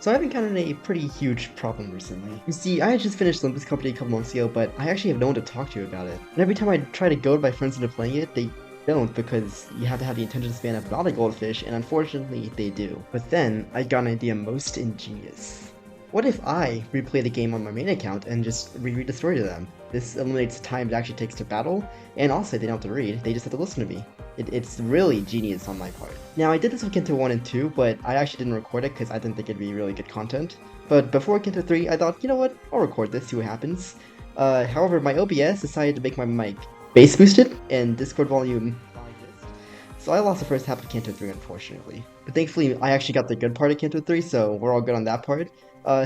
So I've encountered a pretty huge problem recently. You see, I had just finished Limbus Company a couple months ago, but I actually have no one to talk to about it. And every time I try to goad my friends into playing it, they don't, because you have to have the attention span of not a goldfish, and unfortunately they do. But then, I got an idea most ingenious. What if I replay the game on my main account and just reread the story to them? This eliminates the time it actually takes to battle, and also they don't have to read, they just have to listen to me. It's really genius on my part. Now, I did this with Canto 1 and 2, but I actually didn't record it because I didn't think it'd be really good content. But before Canto 3, I thought, you know what, I'll record this, see what happens. However, my OBS decided to make my mic bass boosted, and Discord volume non-exist. So I lost the first half of Canto 3, unfortunately. But thankfully, I actually got the good part of Canto 3, so we're all good on that part.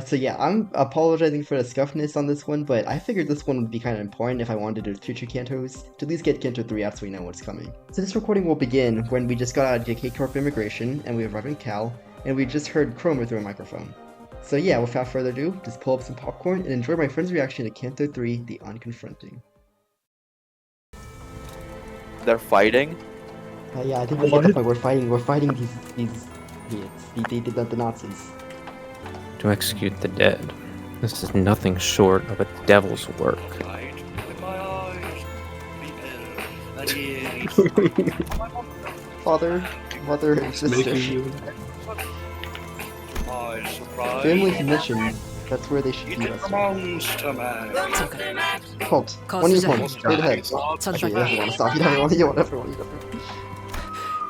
So yeah, I'm apologizing for the scuffedness on this one, but I figured this one would be kind of important if I wanted to do future Cantos, to at least get Canto 3 out so we know what's coming. So this recording will begin when we just got out of JK Corp Immigration, and we arrived in Cal, and we just heard Chroma through a microphone. So yeah, without further ado, just pull up some popcorn and enjoy my friend's reaction to Canto 3, The Unconfronting. They're fighting? Yeah, I think we get the point. We're fighting these idiots, the Nazis. To execute the dead. This is nothing short of a devil's work. Father, mother, and sister. Family's mission. That's where they should be. Halt. One of your points. Straight ahead. Actually, you don't want to stop. You don't want everyone.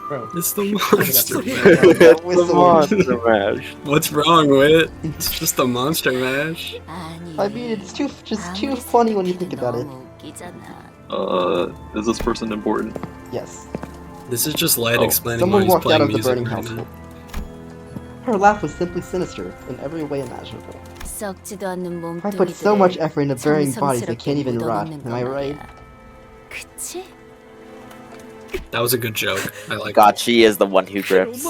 Bro, it's the monster mash. It's the monster mash. What's wrong with it? It's just the monster mash. I mean, it's just too funny when you think about it. Is this person important? Yes. This is just Light explaining why Someone he's walked playing out of the music burning right household. now. Her laugh was simply sinister in every way imaginable. I put so much effort into burying bodies that can't even rot. Am I right? That was a good joke. I like God, she is the one who grips.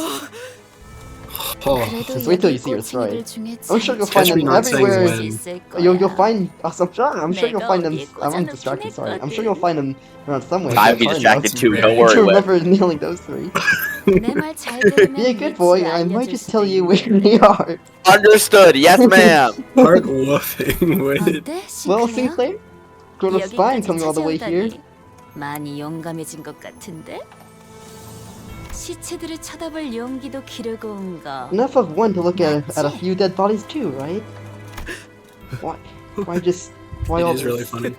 Oh, Just wait till you see her story. I'm sure you'll find Catch me them not saying everywhere. You'll find. I'm sure you'll find them. I'm distracted. Sorry. I'm sure you'll find them around somewhere. I'd be distracted too. Don't To worry. remember nailing those three. Be a good boy, and I might just tell you where they are. Understood. Yes, ma'am. heart woofing with. Well, Sinclair, grown-up spine coming all the way here. 많이 용감해진 것 같은데? 시체들을 쳐다볼 용기도 기르고 온 거. Enough of one to look at a few dead bodies too, right? Why all It is really funny.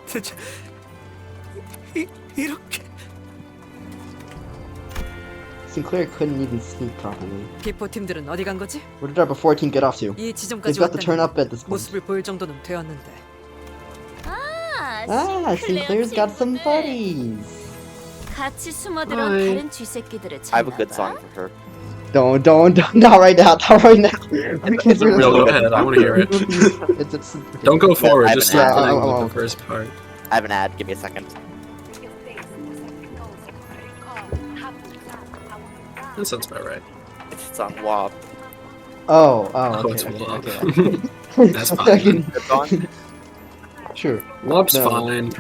Sinclair couldn't even speak properly. 기포팀들은 어디 간 거지? Where did our before team get off to? 이 They've 지점까지 got to turn 왔다니 up at this point. 모습을 보일 정도는 되었는데. Sinclair's got some buddies. 같이 숨어들어 Hi. 다른 쥐새끼들을 I have a good 찾나 song 봐. for her. Don't, not right now, not right now. It's a real go ahead. I want to hear it. Don't go forward. I Just haven't start had- playing with the first part. I have an ad. Give me a second. That sounds about right. It's on WAP. it's Okay. WAP. That's fine. Good song. Sure. WAP's No. fine.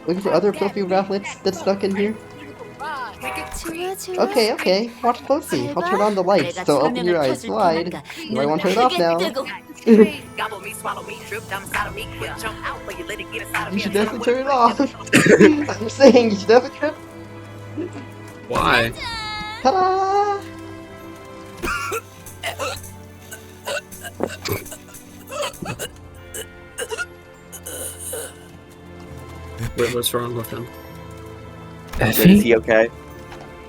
Looking for other filthy ratlets that's stuck in here? 좋아, 좋아. Okay. Watch closely. I'll turn on the lights, 내가 so open 조명을 your eyes 켜줄 wide. 테니까 You might want to turn it 눈 off now. 크게 뜨고. You should definitely turn it off. I'm saying you should definitely turn it. Why? Ta-da! Wait, what's wrong with him? Is Effie? he okay?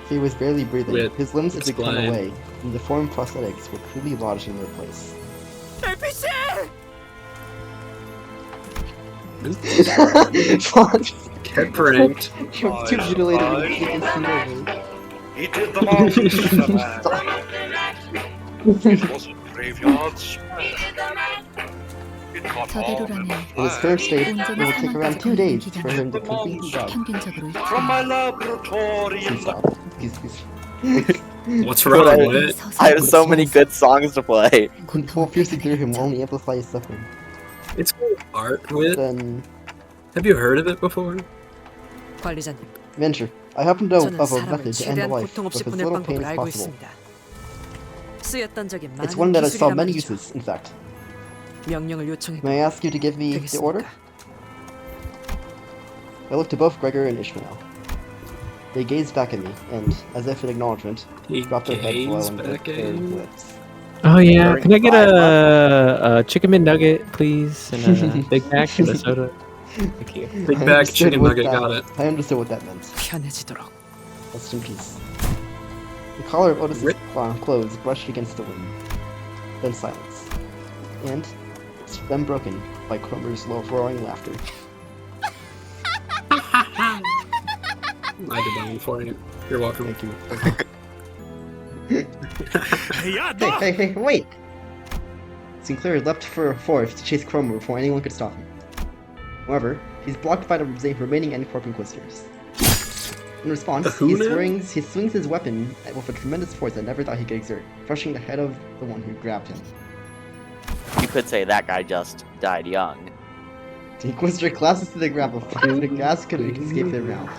He was barely breathing. Whitt, His limbs had become explain. away, and deformed prosthetics were clearly lodged in their place. Fawn, Get pranked. you're too mutilated to even see over. He did the monster man. It wasn't graveyards. It caught on 저대로라면 In his current state, it will take around 2 days for him to completely die. 평균적으로 from my laboratory in Please the stop. What's wrong with it? I have so many good songs to play. Control piercing through him will only amplify his suffering. It's called art with. Then, Have you heard of it before? 관리자님, venture. I happen to know 저는 of a 사람을 method to end the 최대한 life 고통 with 없이 as 보낼 little pain 방법을 as 알고 possible. 있습니다. 쓰였던 적이 많은 It's one that I saw 기술이란 many 말이죠. uses, in fact. 명령을 요청해. May I ask you to give me the order? I looked to both Gregor and Ishmael. They gazed back at me, and, as if in acknowledgement, He dropped their heads low gazed and back licked at their you. lips. Oh yeah, During can I get five a chicken McNugget, please, and a Big Mac and a soda? Thank you. Big I bag understood chicken what nugget, that- got it. I understood what that meant. 편해지도록. Rest in peace. The collar of Otis's Rip. clothes brushed against the wind. Then silence. And, then broken by Cromer's low roaring laughter. I did that one for you. You're welcome. Thank you. Hey, wait! Sinclair leapt for a forest to chase Cromer before anyone could stop him. However, he's blocked by the remaining N-Corp Inquisitors. In response, who now? he swings his weapon with a tremendous force I never thought he could exert, crushing the head of the one who grabbed him. You could say that guy just died young. The Inquisitor collapses to the ground before the gas could escape their mouth.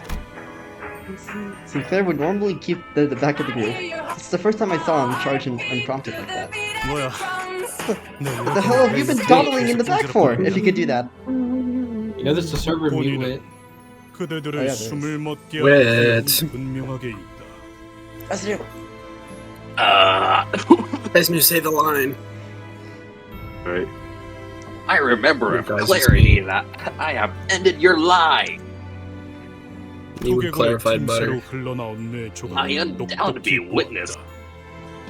Sinclair would normally keep the back of the group. This is the first time I saw him charge unprompted like that. What the hell have you been dawdling in the back for, if you could do that? You know there's a server mute it. 그대들의 네. 숨을 멎게 Whitt. 할 분명하게 있다. Resnu! Resnu, say the line. Right. I remember You with guys clarity that I have ended your lie. You would clarify better. I undoubtedly witnessed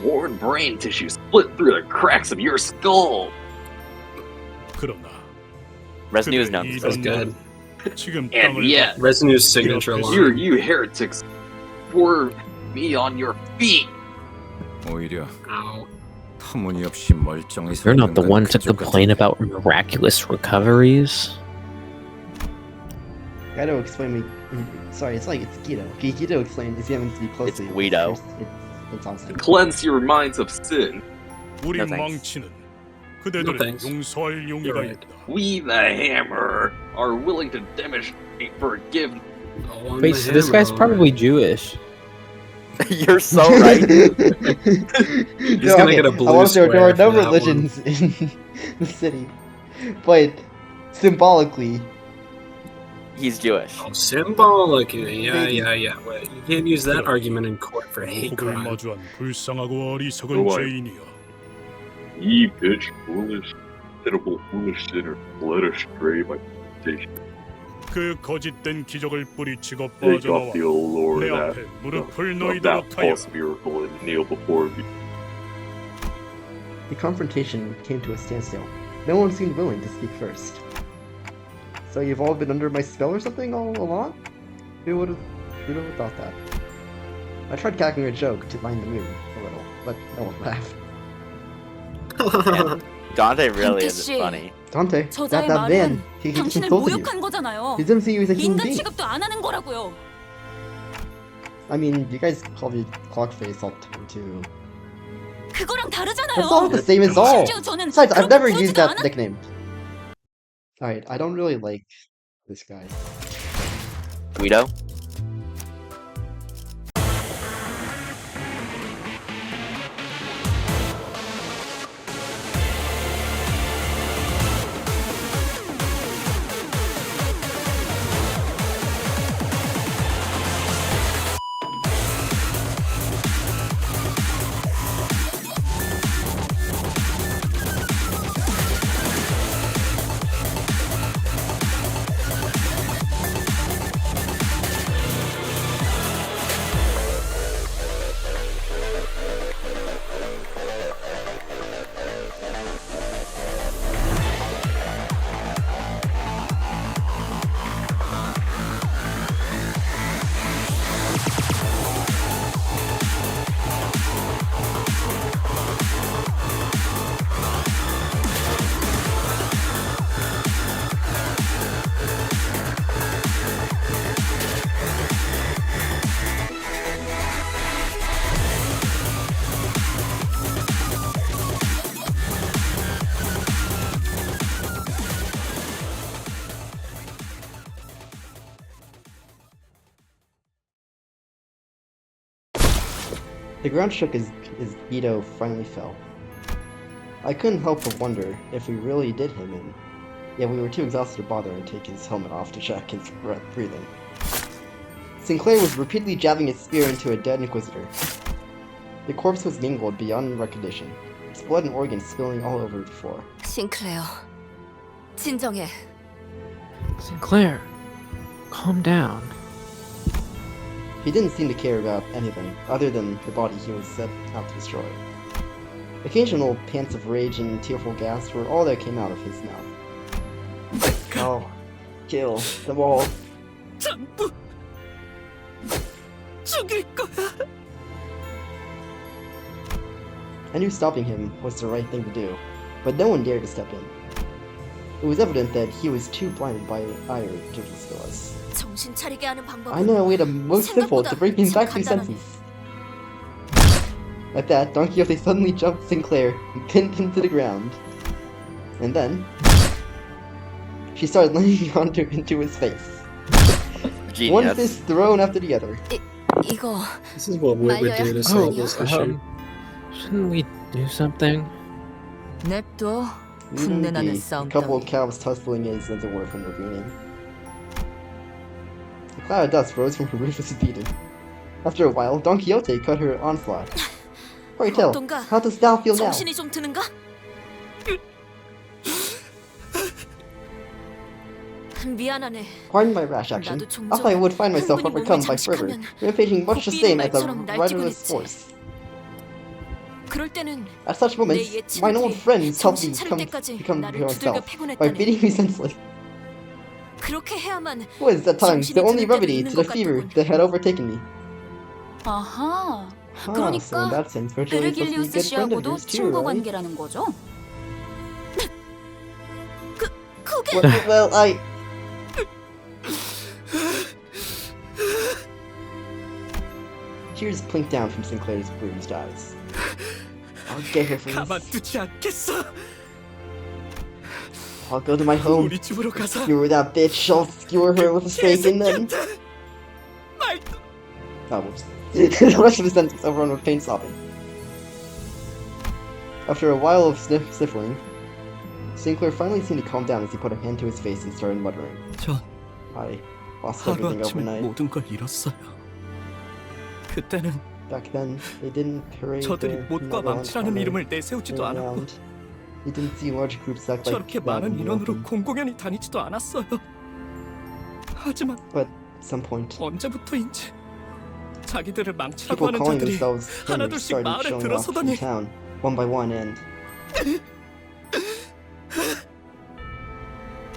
worn brain tissue split through the cracks of your skull. 그러나 Resnu is known for That's good. 지금 And 땅을 yet, Resnu's signature line. you heretics were me on your feet. 오히려 Ow. 터무니없이 멀쩡히 You're not the 건 one to 그쪽 complain 같은데. about miraculous recoveries. Guido explained me. Sorry, it's Guido. Guido explained examines me closely. It's Guido. It's awesome. Cleanse your minds of sin. 우리 No thanks. 망치는 그대들을 thanks. 용서할 You're 용의가 right. 있다. We, the Hammer, are willing to demonstrate forgiveness. Oh, on Wait, the so this guy's hammer. probably Jewish. You're so right. He's gonna get a blue I want to say there square are no for that religions in the city, but symbolically, He's Jewish. Oh, symbolic. Yeah. Wait, you can't use that 그럼. argument in court for hate 폭을 crime. 마주한 불쌍하고 어리석은 Right. 죄인이여. Ye bitch, foolish, pitiful, foolish sinner, led astray by temptation. 그 거짓된 기적을 뿌리치고 Take 빠져나와 off the old Lord 내 that, 앞에 무릎을 of 놓이도록 that 하여 false miracle and kneel before me. the confrontation came to a standstill. No one seemed willing to speak first. So you've all been under my spell or something all along? Who would have thought that? I tried cracking a joke to find the mood a little, but no one laughed. Dante really Dante isn't 씨. funny. Dante, 저자의 that man, 말은 he 당신을 insulted you. 모욕한 거잖아요. He didn't see you as a human 인간 being. 취급도 안 하는 거라고요. I mean, you guys call me clockface all the time too. 그거랑 다르잖아요. That's not the same as all. 심지어 저는 Besides, I've 그렇게 never used 부르지도 that 않아- nickname. Alright, I don't really like this guy. Guido? The ground shook as Guido finally fell. I couldn't help but wonder if we really did him in, yet we were too exhausted to bother and take his helmet off to check his breathing. Sinclair was repeatedly jabbing his spear into a dead Inquisitor. The corpse was mangled beyond recognition, its blood and organs spilling all over the floor. 싱클레어, 진정해. Sinclair, calm down. He didn't seem to care about anything other than the body he was set out to destroy. Occasional pants of rage and tearful gasps were all that came out of his mouth. Oh, kill them all. 전부 죽일 거야. I knew stopping him was the right thing to do, but no one dared to step in. It was evident that he was too blinded by ire to kill us. 정신 차리게 하는 방법은 I know a way the most simple to bring him back to senses. At that, Don Quixote suddenly jumped Sinclair and pinned him to the ground. And then, she started laying into his face. Genius. One fist thrown after the other. 이거 This is what Whitt would do to solve this issue. Shouldn't we do something? 냅둬. A 분내나는 싸움 couple of 따위. calves tussling is as it were from ravine. A cloud of dust rose from her ruthless beating. After a while, Don Quixote cut her onslaught. Pray tell, 어떤가? how does thou feel now? 정신이 좀 드는가? 미안하네. Pardon my rash action. 나도 종종 I thought I would find myself 흥분이 overcome 몸에 by fervor, 잠식하면 rampaging much the same as a 말처럼 날뛰곤 riderless 했지. horse. 그럴 때는 At such 내 moments, 옛 my old 친구들이 friends helped me 정신 차릴 때까지 become 나를 himself 두들겨 by 패곤했다네. beating me senseless. 그렇게 해야만 It was at times the 정신이 only 드는 때도 remedy 있는 to the 것 fever 같더군. that had overtaken me. 아하. So in 그러니까 that sense, virtually supposed to be a 베르길리우스 good friend of 씨하고도 yours too, 친구 right? 관계라는 거죠? 그게 Well, I... Tears plinked down from Sinclair's bruised eyes. I'll get her for this. 가만두지 않겠어. I'll go to my home. 우리 집으로 가서 Skewer that bitch. I'll skewer her with a stake and then... 말도. Oh, whoops. The rest of the sentence overrun with pain sobbing. After a while of sniffling, Sinclair finally seemed to calm down as he put a hand to his face and started muttering. 전 I lost everything 하루아침에 overnight. 모든 걸 잃었어요. 그때는 Back then, they didn't parade 저들이 their 못과 medal on 망치라는 honor 이름을 내세우지도 않았고 around. You didn't see large groups act like 저렇게 that 많은 in the 인원으로 open. 공공연히 다니지도 않았어요. 하지만 But at some point, 언제부터인지 자기들을 망치라고 people 하는 calling 자들이 themselves hymns 하나둘씩 started 마을에 showing up in 들어서더니 town, one by one, and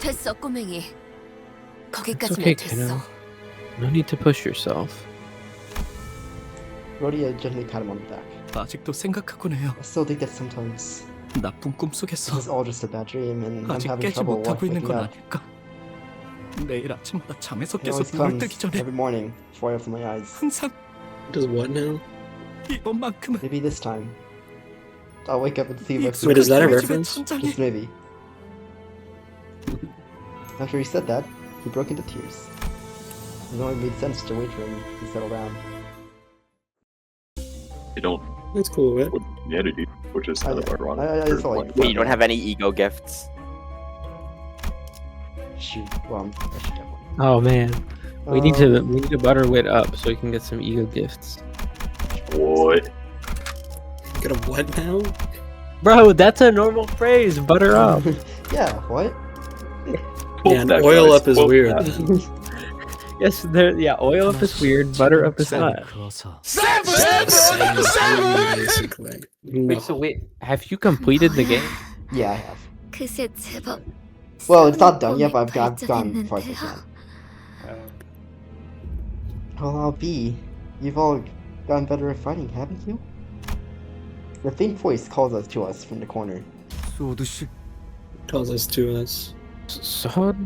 됐어 꼬맹이. It's 거기까지면 okay, 됐어. Canto. No need to push yourself. Rodion gently pat him on the back. 아직도 생각하곤 해요. I still think that sometimes 나쁜 꿈 this 속에서 is all just a bad dream, and I'm 아직 having 깨지 trouble 못하고 있는 waking 건 up. 아닐까? 내일 아침마다 잠에서 It 깨서 always 눈을 comes 뜨기 전에 every morning before I open my eyes. 항상 Does what now? 이번만큼은 Maybe this time, I'll wake up and see what's Wait, is that a 우리 집의 reference? 천장이 Just maybe. After he said that, he broke into tears. It only made sense to wait for him to settle down. You don't That's cool, Whitt. put humanity, which is kind of ironic. I just felt like- Wait, you don't have any ego gifts? Shoot, well, I should have one. Oh man, we need to butter Whitt up so he can get some ego gifts. What? Get a what now? Bro, that's a normal phrase. Butter up. Yeah, what? Yeah, and That oil guy's up is quote weird. that. Yes, there. Yeah, oil up is weird. Butter up is not. Basically. Wait, so wait, have you completed the game? Yeah, I have. 그새 제법. Well, it's not done yet, but I've gone 발전했는데요. far as I can. Well, I'll be. You've all gotten better at fighting, haven't you? The faint voice calls us to us from the corner. Calls us to us. Sod?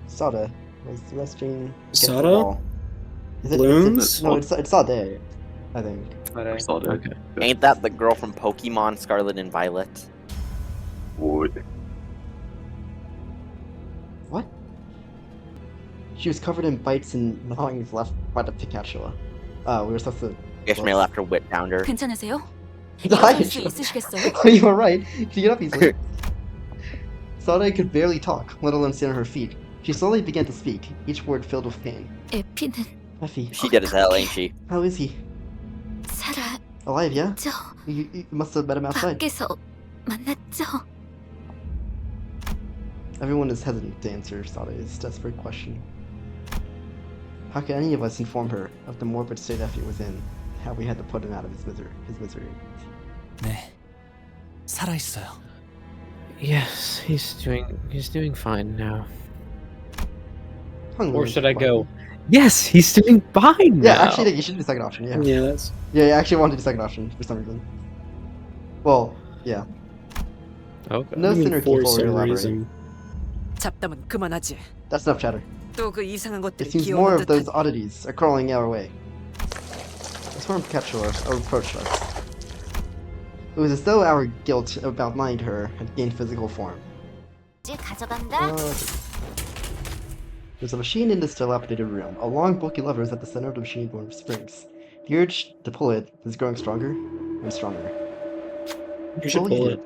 Sada was resting against the Sada? wall. Is it- Blooms? No, it's Sada, I think. I saw that. Okay. Ain't that the girl from Pokemon Scarlet and Violet? What? What? She was covered in bites and gnawings left by the Pikachu. We were supposed to Ishmael after Whitt downed her. 괜찮으세요? Hi, 일어설 수 있으시겠어요? You were right. She get up easily. Sada could barely talk, let alone stand on her feet. She slowly began to speak, each word filled with pain. 에피는 Effie, She dead as hell, ain't she? how is he? 살아죠. Alive, yeah? You must have met him outside. 밖에서 만났죠. Everyone is hesitant to answer Sada's desperate question. How could any of us inform her of the morbid state Effie was in, and how we had to put him out of his misery? 네, 살아있어요. Yes, he's doing fine now. Hung Or Lin, should I fine. go? Yes, he's doing fine Yeah, now. actually, you should do the second option, yeah. Yeah, that's. Yeah, I actually wanted to do the second option for some reason. Well, yeah. Okay. No sooner came For forward to some elaborate. reason. 잡담은 그만하지. That's enough chatter. 또 그 이상한 It 것들이 seems more 기어오는 of those 듯한. oddities are crawling our way. A swarm captured us, or approached us. It was as though our guilt about lying to her had gained physical form. 가져간다. There's a machine in this dilapidated room. A long, bulky lever is at the center of the machine going springs. The urge to pull it is growing stronger and stronger. You should pull it.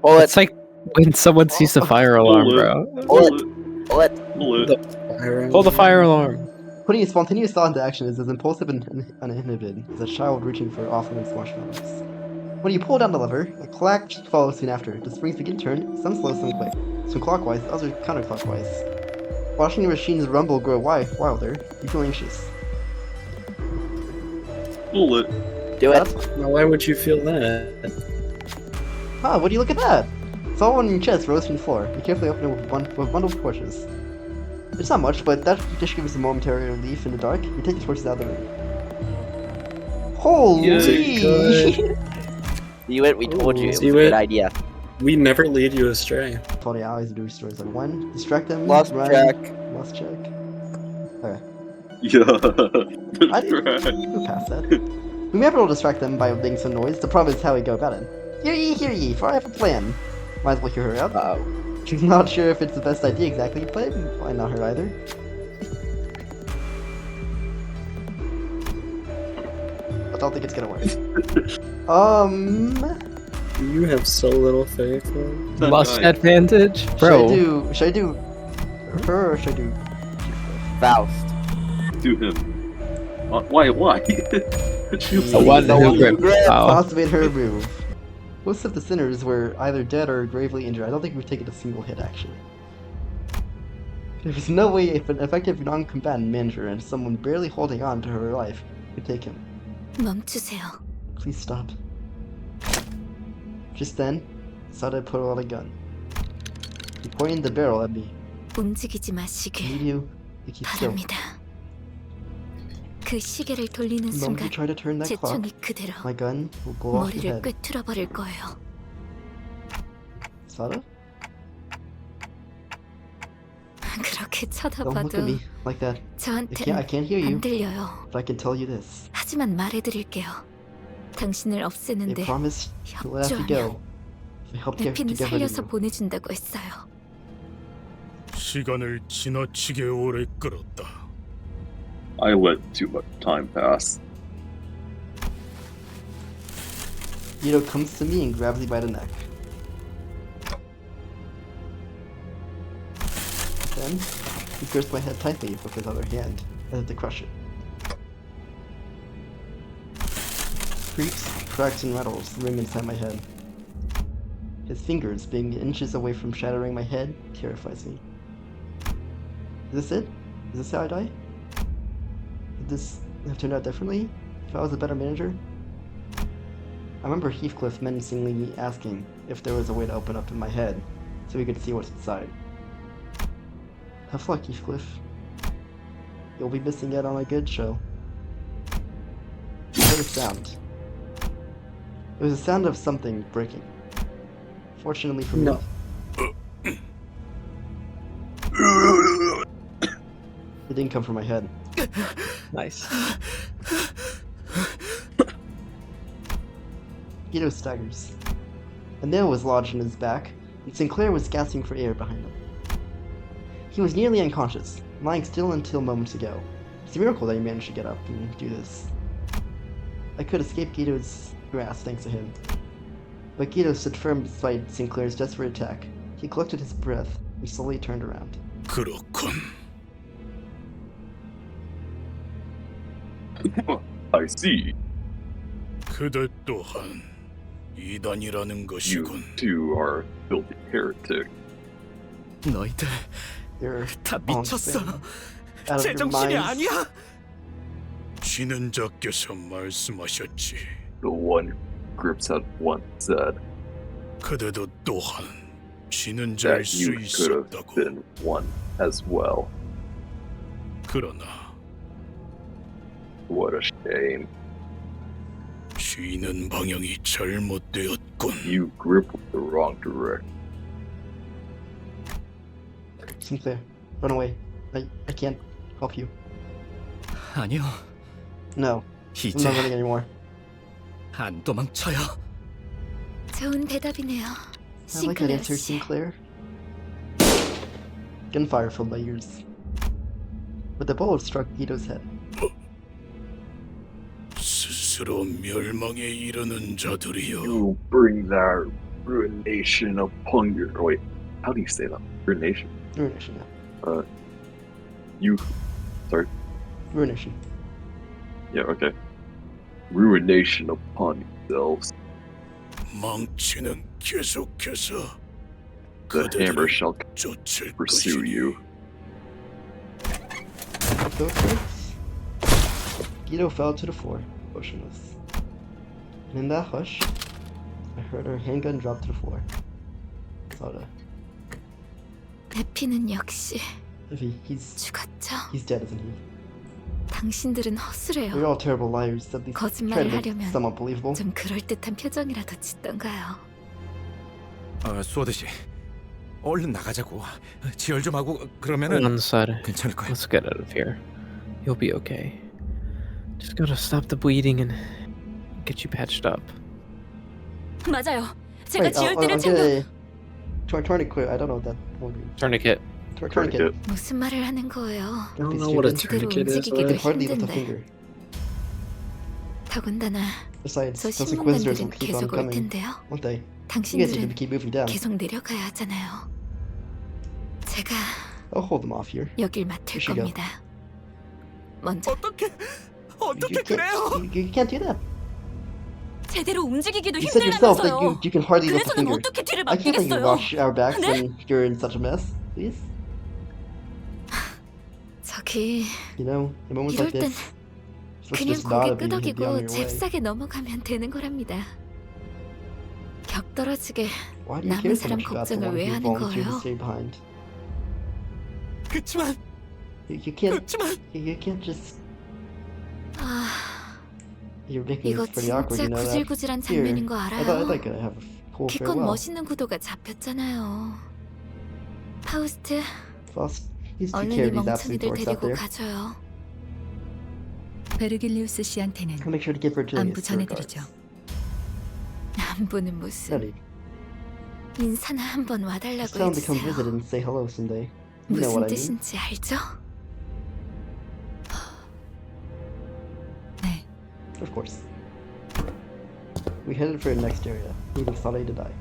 Pull it. It's like when someone sees the fire alarm, bro. Pull it. Pull it. Pull it. Pull the fire alarm. Putting a spontaneous thought into action is as impulsive and uninhibited as a child reaching for off-limits marshmallows. When you pull down the lever, a clack follows soon after. The springs begin to turn, some slow, some quick. Some clockwise, others counterclockwise. Watching the machine's rumble grow wilder, you feel anxious. Pull it. Do it. Now, why would you feel that? Ah, what do you look at that? It's all on your chest rose from the floor. You carefully open it with a bundle of torches. It's not much, but that just gives you a momentary relief in the dark. You take the torches out of the room. Holy! See it? We told you. It was a See good it? idea. We never lead you astray. Funny, I always do stories like one. Distract them. Lost run, track. Lost check. Okay. Yeah. I didn't move past that. We may be able to distract them by making some noise. The problem is how we go about it. Hear ye, for I have a plan. Might as well hear her out. Not sure if it's the best idea exactly, but why not her either? I don't think it's gonna work. You have so little faith. Man. That Lost guy. advantage, bro. Should I do her or should I do Faust. Do him. Why? The one who gripped. Oh. Faust made her move. Most of the sinners were either dead or gravely injured. I don't think we've taken a single hit, actually. There's no way if an effective non-combatant manager and someone barely holding on to her life could take him. 멈추세요. Please stop. Just then, Sada put out a gun. He pointed the barrel at me. 움직이지 I 마시길 need you to keep still. 바랍니다. 그 시계를 돌리는 The moment you 순간 try to turn that 제 clock, 총이 그대로 my gun will blow off your 머리를 head. 꿰뚫어 버릴 거예요. Sada? 그렇게 Don't look at 쳐다봐도 me like that. I can't hear 저한테는 you, 안 들려요. but I can tell you this. 하지만 말해드릴게요. 당신을 They 없애는데 promised to let you go. 협조하면 They helped get 에피는 together with 살려서 you. 보내준다고 했어요. 시간을 지나치게 오래 끌었다. I let too much time pass. Guido comes to me and grabs me by the neck. Then, he grips my head tightly with his other hand, as if to crush it. Creaks, cracks, and rattles ring inside my head. His fingers, being inches away from shattering my head, terrifies me. Is this it? Is this how I die? Would this have turned out differently if I was a better manager? I remember Heathcliff menacingly asking if there was a way to open up in my head so we could see what's inside. Tough luck, Heathcliff. You'll be missing out on a good show. I heard a sound. It was the sound of something breaking. Fortunately for me, No. it didn't come from my head. Nice. Guido staggers. A nail was lodged in his back, and Sinclair was gasping for air behind him. He was nearly unconscious, lying still until moments ago. It's a miracle that he managed to get up and do this. I could escape Guido's grasp thanks to him. But Guido stood firm despite Sinclair's desperate attack. He collected his breath and slowly turned around. 그렇군. I see. 그들 또한 이단이라는 You 것이군. two are filthy heretic. 너희들 You're 다 all 미쳤어. insane. Out of your 제정신이 minds. 아니야. 지는 자께서 말씀하셨지. The one Grips had once said 그대도 또한 지는 자일 that 수 you could have 있었다고. been one as well. 그러나 What a shame. 쥐는 방향이 잘못되었군. You grip with the wrong direction. Sinclair, run away. I can't help you. 아니요. No, I'm 이제 not running anymore. 안 도망쳐요. 좋은 대답이네요. I like that answer, 싱클레어 씨. Sinclair. Gunfire filled my ears. But the bullet struck Guido's head. 스스로 멸망에 이르는 자들이여. You bring that ruination upon your. Oh, wait, how do you say that? Ruination? Ruination, yeah. You. Sorry? Ruination. Yeah, okay. Ruination upon yourselves. 망치는 계속해서 The hammer shall 쫓을 pursue 것이니. you. With those words, Guido fell to the floor, motionless. And in that hush, I heard her handgun drop to the floor. Soda. 에피는 역시 He's dead, isn't he? 당신들은 We're 허술해요. all terrible liars. At least try to 거짓말을 make 하려면 somewhat believable. 좀 그럴듯한 표정이라도 짓던가요. 소드씨, 얼른 나가자고. 지혈 좀 하고 그러면은 One side. 괜찮을 거야. Let's get out of here. You'll be okay. Just gotta stop the bleeding and get you patched up. 맞아요. 제가 Wait, 지혈들을 I'm 챙겨. gonna tourniquet. I don't know what that word means. Tourniquet. Tourniquet. 무슨 말을 하는 거예요? Don't be know what a stupid. 제대로 tourniquet is. You 움직이기도 can hardly lift a 힘든데. finger. 더군다나 Besides, 저 those inquisitors will 신문관들은 keep on 계속 올 coming, 텐데요. won't they? You guys need to 당신들은 keep moving down. 계속 내려가야 하잖아요. 제가 I'll hold them off here. 여길 맡을 You should go. 겁니다. 먼저 You can't do that. 제대로 움직이기도 You said yourself that 힘들다면서요. you can hardly lift a 그래서는 finger. 어떻게 뒤를 I can't let you 맡기겠어요? wash our backs 네? when you're in such a mess. Please. 저기 You know, in moments 이럴 like 땐 this, it's 그냥 just not 고개 of you to be on 끄덕이고 your way. 잽싸게 넘어가면 되는 거랍니다. 격 떨어지게 Why do you 남은 care so 사람 much about the 걱정을 one 왜 who 하는 volunteered to 거예요? stay behind? 그치만 You can't just. 아, You're making 이거 this pretty awkward, 진짜 you know that. 구질구질한 Here, 장면인 거 I 알아요. thought I have a cool 기껏 farewell. 멋있는 구도가 잡혔잖아요. 파우스트, Faust, he's too 얼른 care 이 of these absolute 멍청이들 dorks out 데리고 there. 가줘요. 베르길리우스 씨한테는 I'll make sure to give Virgilius 안부 her regards. 전해드리죠. 안부는 무슨 Ready. 인사나 한번 Just 와달라고 tell him to come visit 해주세요. and say hello someday. You know 무슨 what I mean. 뜻인지 알죠? 네, Of course. We headed for the next area, leaving Sade to die.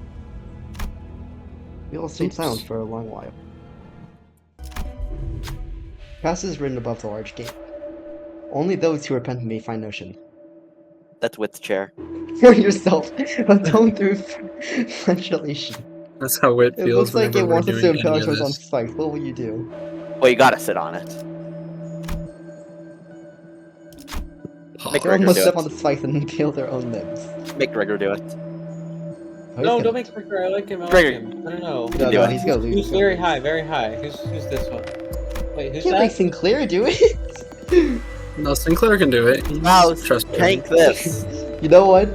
We all stayed silent for a long while. Passes written above the large gate. Only those who repent may find notion. That's Whitt's chair. For yourself, atone through flagellation. That's how it It feels. looks like it whenever we're wants us to doing impel any of ourselves on this. spikes. What will you do? Well, you gotta sit on it. Make Everyone Gregor must do step it. on the spikes and impale their own limbs. Make Gregor do it. Oh, No, he's don't gonna- make Gregor. I like him. I like Gregor. him. I don't know. No, do no, it. he's gonna lose. Who's very high? Very high. Who's this one? Wait, who's Can't make that? Sinclair do it. No, Sinclair can do it. He's Wow, trustworthy. tank this. You know what?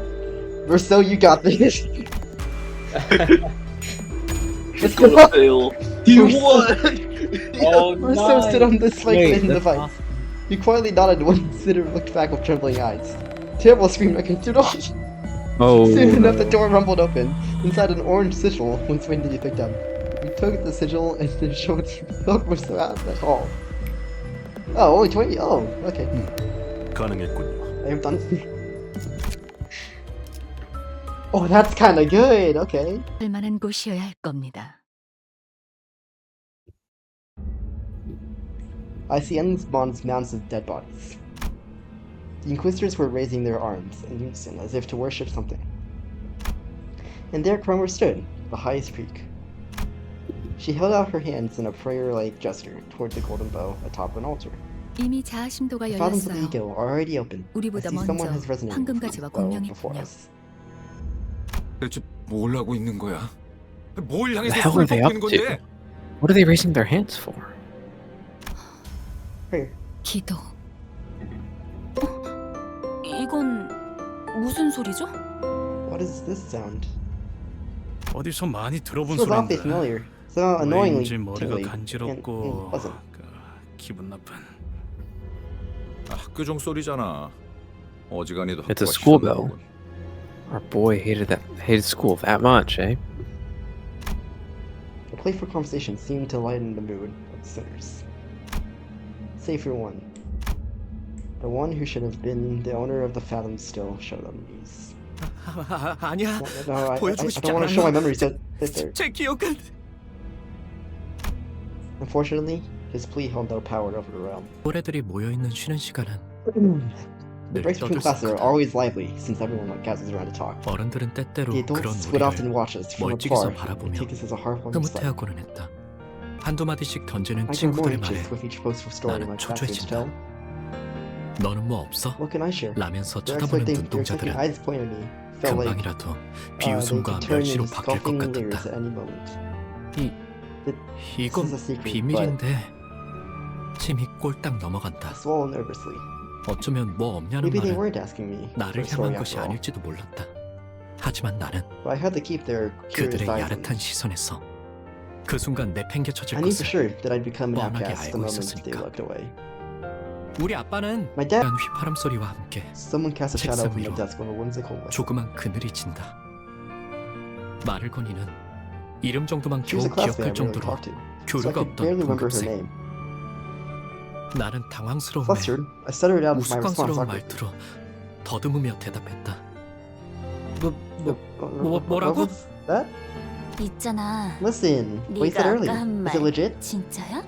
Meursault, you got this. It's gonna fail. You won! Oh, Meursault stood on the spike Wait, in the that's fight. awesome. He quietly nodded when Sitter looked back with trembling eyes. Terrible screamed like a doodle. Oh. Soon enough, the door rumbled open. Inside, an orange sigil was waiting to be picked up. We took the sigil and then showed Meursault was at the hall. Oh, only 20? Oh, okay. 가능했군요. I am done. Oh, that's kind of good. Okay. 만한 곳이어야 할 겁니다. I see endless mounds of dead bodies. The Inquisitors were raising their arms in unison, as if to worship something. And there Cromer stood, the highest peak. She held out her hands in a prayer-like gesture towards the golden bow atop an altar. 이미 자아심도가 The fathoms of the 열렸어요. ego are already open. I 우리보다 see someone 먼저 has resonated 황금가지와 with the bow before 공명했군요. us. 대체 뭘 하고 있는 거야? 뭘 What the 향해서 hell 손을 are they up 뻗고 있는 to? 건데? What are they raising their hands for? Prayer. 기도. 이건 무슨 소리죠? What is this sound? 어디서 많이 들어본 Feels awfully 소리인데 familiar. Somehow annoyingly 왜인지 머리가 tingly and 간지럽고 pleasant. 기분 나쁜. 학교종 소리잖아. 어지간히도 It's a 학교가 school 싫었나 bell. 보군. Our boy hated school that much, eh? A playful conversation seemed to lighten the mood of the sinners. Save for one. The one who should have been the owner of the Fathom still showed on knees. 아니야. No, I 보여주고 don't 싶지 want to show my 않아요. memories that they're... 제 기억은 Unfortunately, his plea held no power over the realm. 또래들이 모여있는 쉬는 시간은 The breaks between classes are always lively, since everyone gathers around to talk. 어른들은 때때로 The 그런 adults would often 우리를 watch us from 멀찍이서 afar and 바라보며 take this as a heartwarming sight. 흐뭇해하고는 했다. 한두 마디씩 던지는 I grew more 친구들의 말에 anxious with each boastful story my 나는 classmates 초조해진다. tell. 너는 뭐 없어? What can I share? 라면서 Their 쳐다보는 expecting 눈동자들은 eyes pointed at me felt like 금방이라도 they 비웃음과 could turn 멸시로 into 바뀔 것 scoffing leers 같았다. at any moment. 이건 This is a secret, 비밀인데 침이 꼴딱 I 넘어간다. swallowed nervously. 어쩌면 뭐 없냐는 Maybe they 말은 weren't asking me for 나를 a story 향한 것이 after all. 아닐지도 몰랐다. 하지만 나는 But I had to keep their curious 그들의 eyes on me. 야릇한 시선에서 그 순간 내팽개쳐질 I knew for 것을 sure that I'd become an 뻔하게 outcast the 알고 moment they 있었으니까. looked away. 우리 아빠는 My dad... 간 휘파람 소리와 함께 Someone cast a shadow 책상 from the 위로 desk with a whimsical whistle. 조그만 그늘이 진다. 말을 거니는 이름 정도만 She 겨우 was a classmate I 기억할 rarely 정도로 talked to, so I 교류가 could barely 없던 remember her 동급생. name. 나는 당황스러움에 Flustered, I stuttered out my response 우스꽝스러운 awkwardly. 말투로 더듬으며 대답했다. What 뭐라고? was that? 있잖아. Listen, what you said 네가 earlier. 아까 한 Is it 말 legit? 진짜야?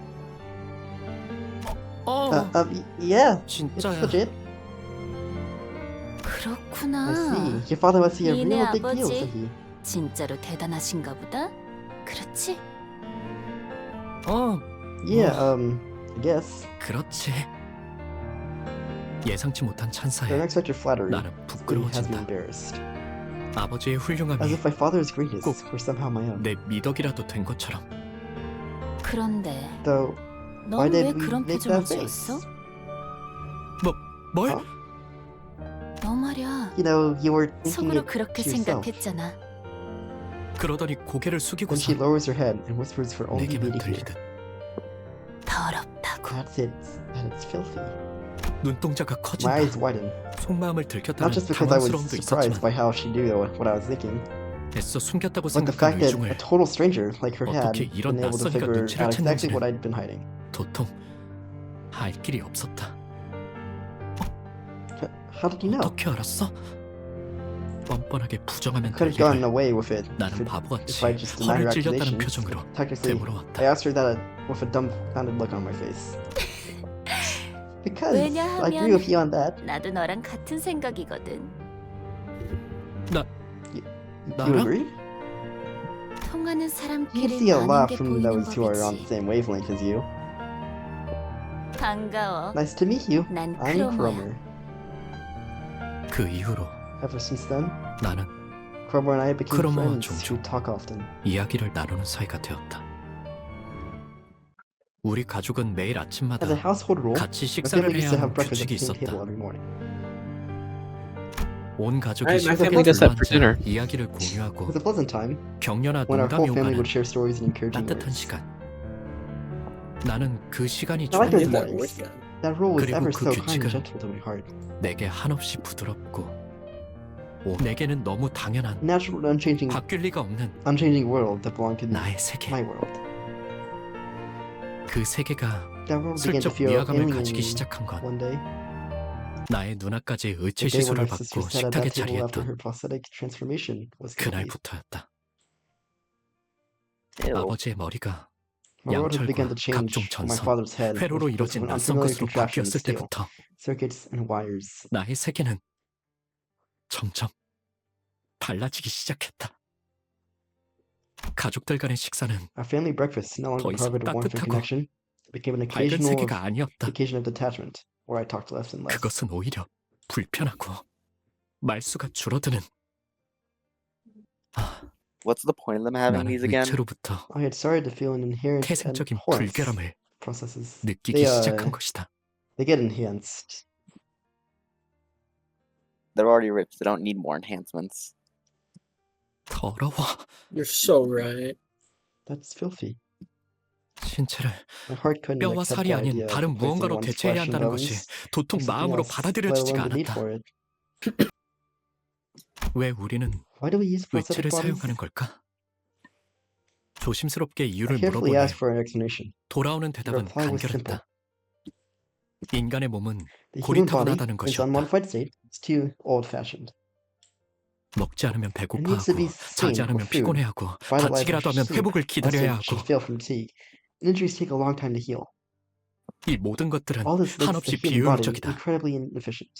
Yeah, it's 진짜야. legit. 그렇구나. I see. Your father must see a 니네 real big deal, 아버지 said he. 진짜로 대단하신가 보다. 그렇지? Yeah, I guess. 그렇지. 예상치 못한 The 찬사에 unexpected flattery 나는 has me 부끄러워진다. embarrassed. 아버지의 As 훌륭함이 if my father's greatness 꼭 were somehow my own. 내 미덕이라도 된 것처럼. 그런데 Though, why 넌 did 왜 we 그런 make 표정을 that face? 지었어? 뭘? 어? 너 말이야. You know, you were thinking 속으로 it 그렇게 to yourself. 생각했잖아. 그러더니 고개를 Then 숙이고서 she lowers her head and whispers for only me 내게만 to hear. 들리듯 더럽다고. That's it. That it's filthy. 눈동자가 My 커진다. eyes widen. 속마음을 Not 들켰다는 just because I was 당황스러움도 surprised 있었지만 by how she knew what I was thinking, 애써 숨겼다고 but the 생각한 fact that a 의중을 total stranger like her had 어떻게 이런 been able to 낯선이가 figure 눈치를 out exactly 챘는지는 what I'd been hiding. 도통 알 길이 없었다. How did you know? 어떻게 알았어? 뻔뻔하게 부정하면 Could 될 have gotten 일을 away with it 나는 if 바보같이 I just denied her 허를 찔렸다는 accusations. 표정으로 Technically, 되물어왔다. I asked her that with a dumbfounded look on my face. Because I agree with you on that. 나도 너랑 같은 생각이거든. You 나랑? agree? 통하는 You 사람끼리 see a 많은 lot 게 from 보이는 those who are on the 법이지. same wavelength as you. 반가워. Nice to meet you. 난 I'm 크로머야. Cromer. 그 이후로 Ever since then, 나는 Cromer and I became 크로머와 friends 종종 who talk often. 이야기를 나누는 사이가 되었다. 우리 가족은 매일 아침마다 As a household rule, 같이 my 식사를 family used 해야 to have 하는 breakfast at 규칙이 the same 있었다. table every morning. 온 가족이 Alright, my 식탁에 family does that for dinner. 둘러앉아 이야기를 공유하고 It was a pleasant time 격려나 when our 농담이 whole family 오가는 would share stories and encouraging 따뜻한 words. 시간. 나는 그 시간이 I like those 좋았다. mornings. That rule was 그리고 ever 그 so kind and 규칙은 gentle to my heart. 내게 한없이 부드럽고 내게는 너무 당연한 Natural and 바뀔 리가 없는 unchanging world that belonged to 나의 세계. my world. 그 세계가 That world began to 슬쩍 feel 위화감을 alien 가지기 시작한 건 one day. 나의 누나까지 The 의체 day when 시술을 my sister 받고 sat at 식탁에 that table after 자리했던 her prosthetic transformation was complete. 그날부터였다. Ew. 아버지의 머리가 My world had begun 양철과 to change 각종 when my 전선, father's head 회로로 was 이루어진 an 낯선 unfamiliar 것으로 contraption of 바뀌었을 steel, 때부터 circuits and wires. 나의 세계는 점점 달라지기 시작했다. 가족들 간의 식사는 Our family breakfast no 더 longer 이상 harbored a warmth and 따뜻하고 connection. It became an 밝은 세계가 아니었다. occasion of detachment, where I talked less and less. 그것은 오히려 불편하고 말수가 줄어드는. What's the point of them having 나는 these again? 의체로부터 I had started to feel an inherent 태생적인 abhorrence 불결함을 processes. 느끼기 시작한 것이다. They get enhanced. They're already ripped. They don't need more enhancements. 더러워. You're so right. That's filthy. 신체를 My heart couldn't 뼈와 accept 살이 the 아닌 idea of 다른 replacing 무언가로 one's 대체해야 flesh and 한다는 것이 bones 도통 with something 마음으로 else, let 받아들여지지가 alone the need 않았다. for it. 왜 우리는 Why do we use prosthetic 의체를 bodies? 사용하는 걸까? 조심스럽게 I 이유를 carefully 물어보니 asked for an explanation. 돌아오는 The 대답은 reply was simple. 간결했다. 인간의 몸은 The human body, 고리타분하다는 in its 것이었다. unmodified state, is too old-fashioned. 먹지 않으면 It needs to 배고파하고 be 자지 sustained 않으면 with food. 피곤해하고 Vitalized 다치기라도 하면 with 회복을 sleep, 기다려야 lest it should 하고 fail from fatigue. Injuries take a long time to heal. 이 모든 것들은 All this makes the 한없이 human body 비효율적이다. incredibly inefficient.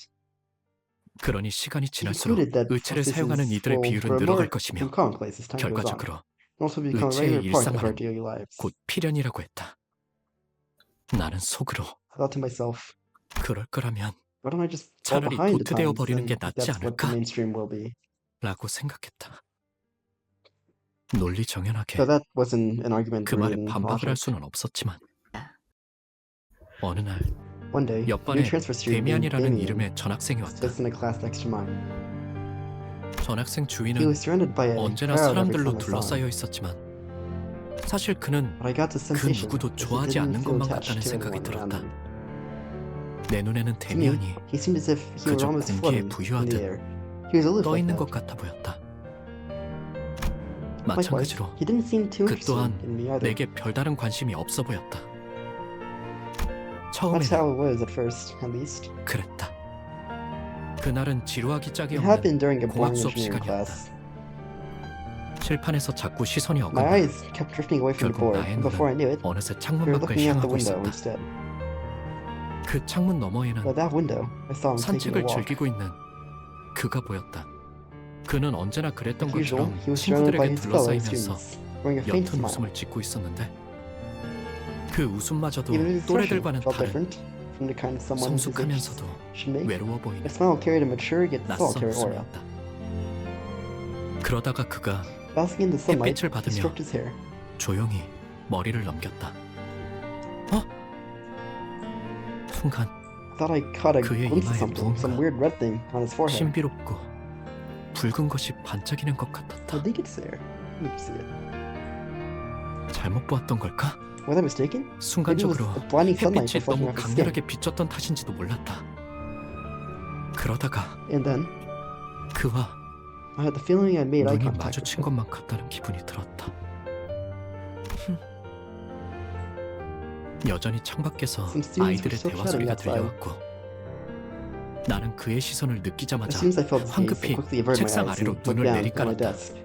그러니 시간이 He 지날수록 concluded that 의체를 사용하는 prostheses 이들의 will 비율은 grow 늘어갈 more 것이며 commonplace as time goes on. 결과적으로 And also become a 의체의 regular part of our 일상화는 daily lives. 곧 필연이라고 했다. 나는 속으로 I thought to myself, 그럴 거라면 why don't I just fall 차라리 behind the 도태되어 times 버리는 and 게 낫지 that's what the 않을까? mainstream will be. 라고 생각했다. 논리 정연하게 So that wasn't an argument 그 말에 rooted in 반박을 할 logic. 수는 없었지만 어느 날 One day, a new 옆반에 transfer student named 데미안이라는 Damien 이름의 전학생이 was 왔다. placed in a class next to mine. 전학생 He 주위는 was surrounded by a 언제나 crowd every 사람들로 time I saw him, 둘러싸여 있었지만 사실 그는 but I got the 그 sensation 누구도 that he 좋아하지 didn't 않는 feel 것만 attached 같다는 to 생각이 anyone around 들었다. him. 내 눈에는 To me, 데미안이 he seemed as if he were 그저 almost 공기에 floating in the 부유하듯 air. He was aloof 떠 like 있는 that. 것 같아 보였다. Likewise, 마찬가지로 he didn't seem too 그 interested 또한 in me either. 내게 별다른 관심이 없어 보였다. That's 처음에는 how it was at first, at least. 그랬다. 그날은 지루하기 짝이 It 없는 happened during a 공학 boring 수업 engineering 시간이었다. class. 칠판에서 자꾸 시선이 My 어긋나 eyes kept drifting away from the 결국 board, 나의 and before I knew 눈은 it, 어느새 we 창문 were 밖을 looking out the 향하고 window 있었다. instead. 그 창문 너머에는 By that window, I saw him taking a 산책을 walk. 즐기고 있는 그가 보였다. 그는 언제나 그랬던 As usual, 것처럼 he was surrounded by 친구들에게 his fellow 둘러싸이면서 students, wearing a faint 옅은 smile. 웃음을 짓고 있었는데 그 웃음마저도 Even his expression 또래들과는 felt 다른 different from the kind someone his age 성숙하면서도 should make. 외로워 보이는 The smile carried a mature yet 낯선 solitary aura. 웃음이었다. 그러다가 그가 Basking in the sunlight, 햇빛을 he 받으며 stroked his hair. 조용히 머리를 넘겼다. 순간 I thought I caught a 그의 glimpse of 이마에 something, some 무언가 weird red thing on his forehead. 신비롭고 붉은 것이 반짝이는 것 같았다. I think it's there. Let me see it. 잘못 보았던 걸까? Was I mistaken? Maybe it was 순간적으로 the blinding sunlight 햇빛이 reflecting 너무 off his skin. 강렬하게 비쳤던 탓인지도 몰랐다. 그러다가 And then, 그와 I had the feeling I made eye 눈이 contact with 마주친 him. 것만 같다는 기분이 들었다. 여전히 창밖에서 Some students 아이들의 were still 대화 chatting 소리가 outside. 들려왔고 나는 그의 시선을 As 느끼자마자 soon as I felt his gaze, I 황급히 quickly averted my 책상 eyes 아래로 and looked 눈을 down at my 내리깔았다. desk.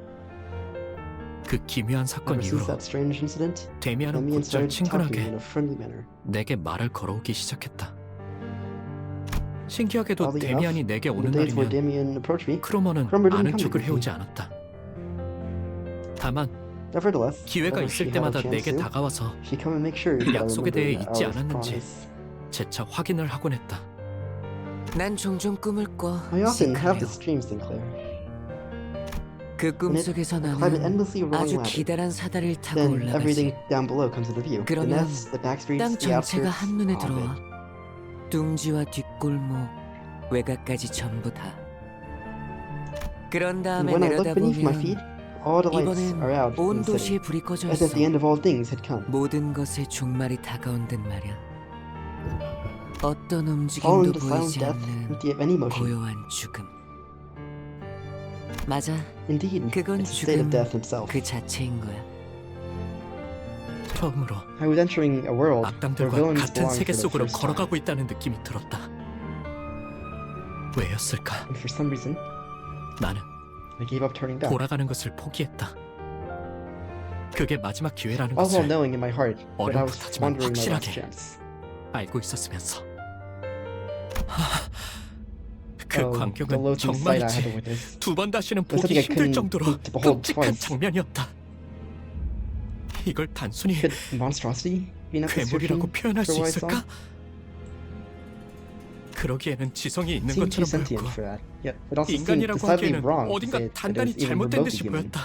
그 기묘한 사건 Ever since 이후로 that strange incident, 데미안은 Damien 곧잘 started talking 친근하게 in a friendly manner. 내게 말을 걸어오기 시작했다. 신기하게도 Oddly 데미안이 enough, 내게 on 오는 the days where 날이면 Damien approached me, 크로머는 Cromer didn't 아는 come to 척을 me. 해오지 않았다. 다만 nevertheless, 기회가 whenever 있을 she had a 때마다 chance 내게 to, 다가와서 she'd come and make sure that I 약속에 대해 remembered 잊지 our 않았는지 promise. 재차 확인을 하곤 했다. 난 종종 꿈을 꿔. I often have 시크해요. this dream, Sinclair. 그 꿈속에서 I climb an 나는 endlessly rolling 아주 ladder. 기다란 사다리를 타고 Then 올라가지. everything down below comes into view. The 그러면 nests, the back streets, 땅 the 전체가 outskirts, 한눈에 all of 들어와. it. 둥지와 뒷골목, 외곽까지 전부 다. 그런 And 다음에 when I look beneath my feet, 내려다보면 all the lights are 이번엔 out in 온 the 도시에 city, 불이 꺼져 as if 있어. the end of all things had come. 모든 것의 종말이 다가온 듯 말이야. 어떤 움직임도 Following the silent 보이지 death, 않는 empty of any motion. 고요한 죽음. 맞아, Indeed, 그건 it's a state 죽음 of death itself. 그 자체인 거야. 처음으로 I was entering a world where 악당들과 villains 같은 belonged 세계 for the 속으로 first time. 걸어가고 있다는 느낌이 들었다. 왜였을까? And for some reason, 나는 I gave up turning back. 돌아가는 것을 포기했다. 그게 마지막 기회라는 All while 것을 knowing in my heart that I was 어렴풋하지만 squandering my last 확실하게 chance. 알고 있었으면서 그 The 광경은 loathsome sight I had to 정말이지 witness. 두 번 다시는 It was 보기 something I 힘들 couldn't 정도로 hope to behold 끔찍한 twice. 장면이었다. 이걸 단순히 Could monstrosity be enough 괴물이라고 description 표현할 for 수 what I saw? 있을까? 그러기에는 지성이 있는 Seemed too 것처럼 sentient 보였고 for that. Yet it also seemed 인간이라고 decidedly 하기에는 wrong to 어딘가 say that it 단단히 was even 잘못된 remotely 듯이 human. 보였다.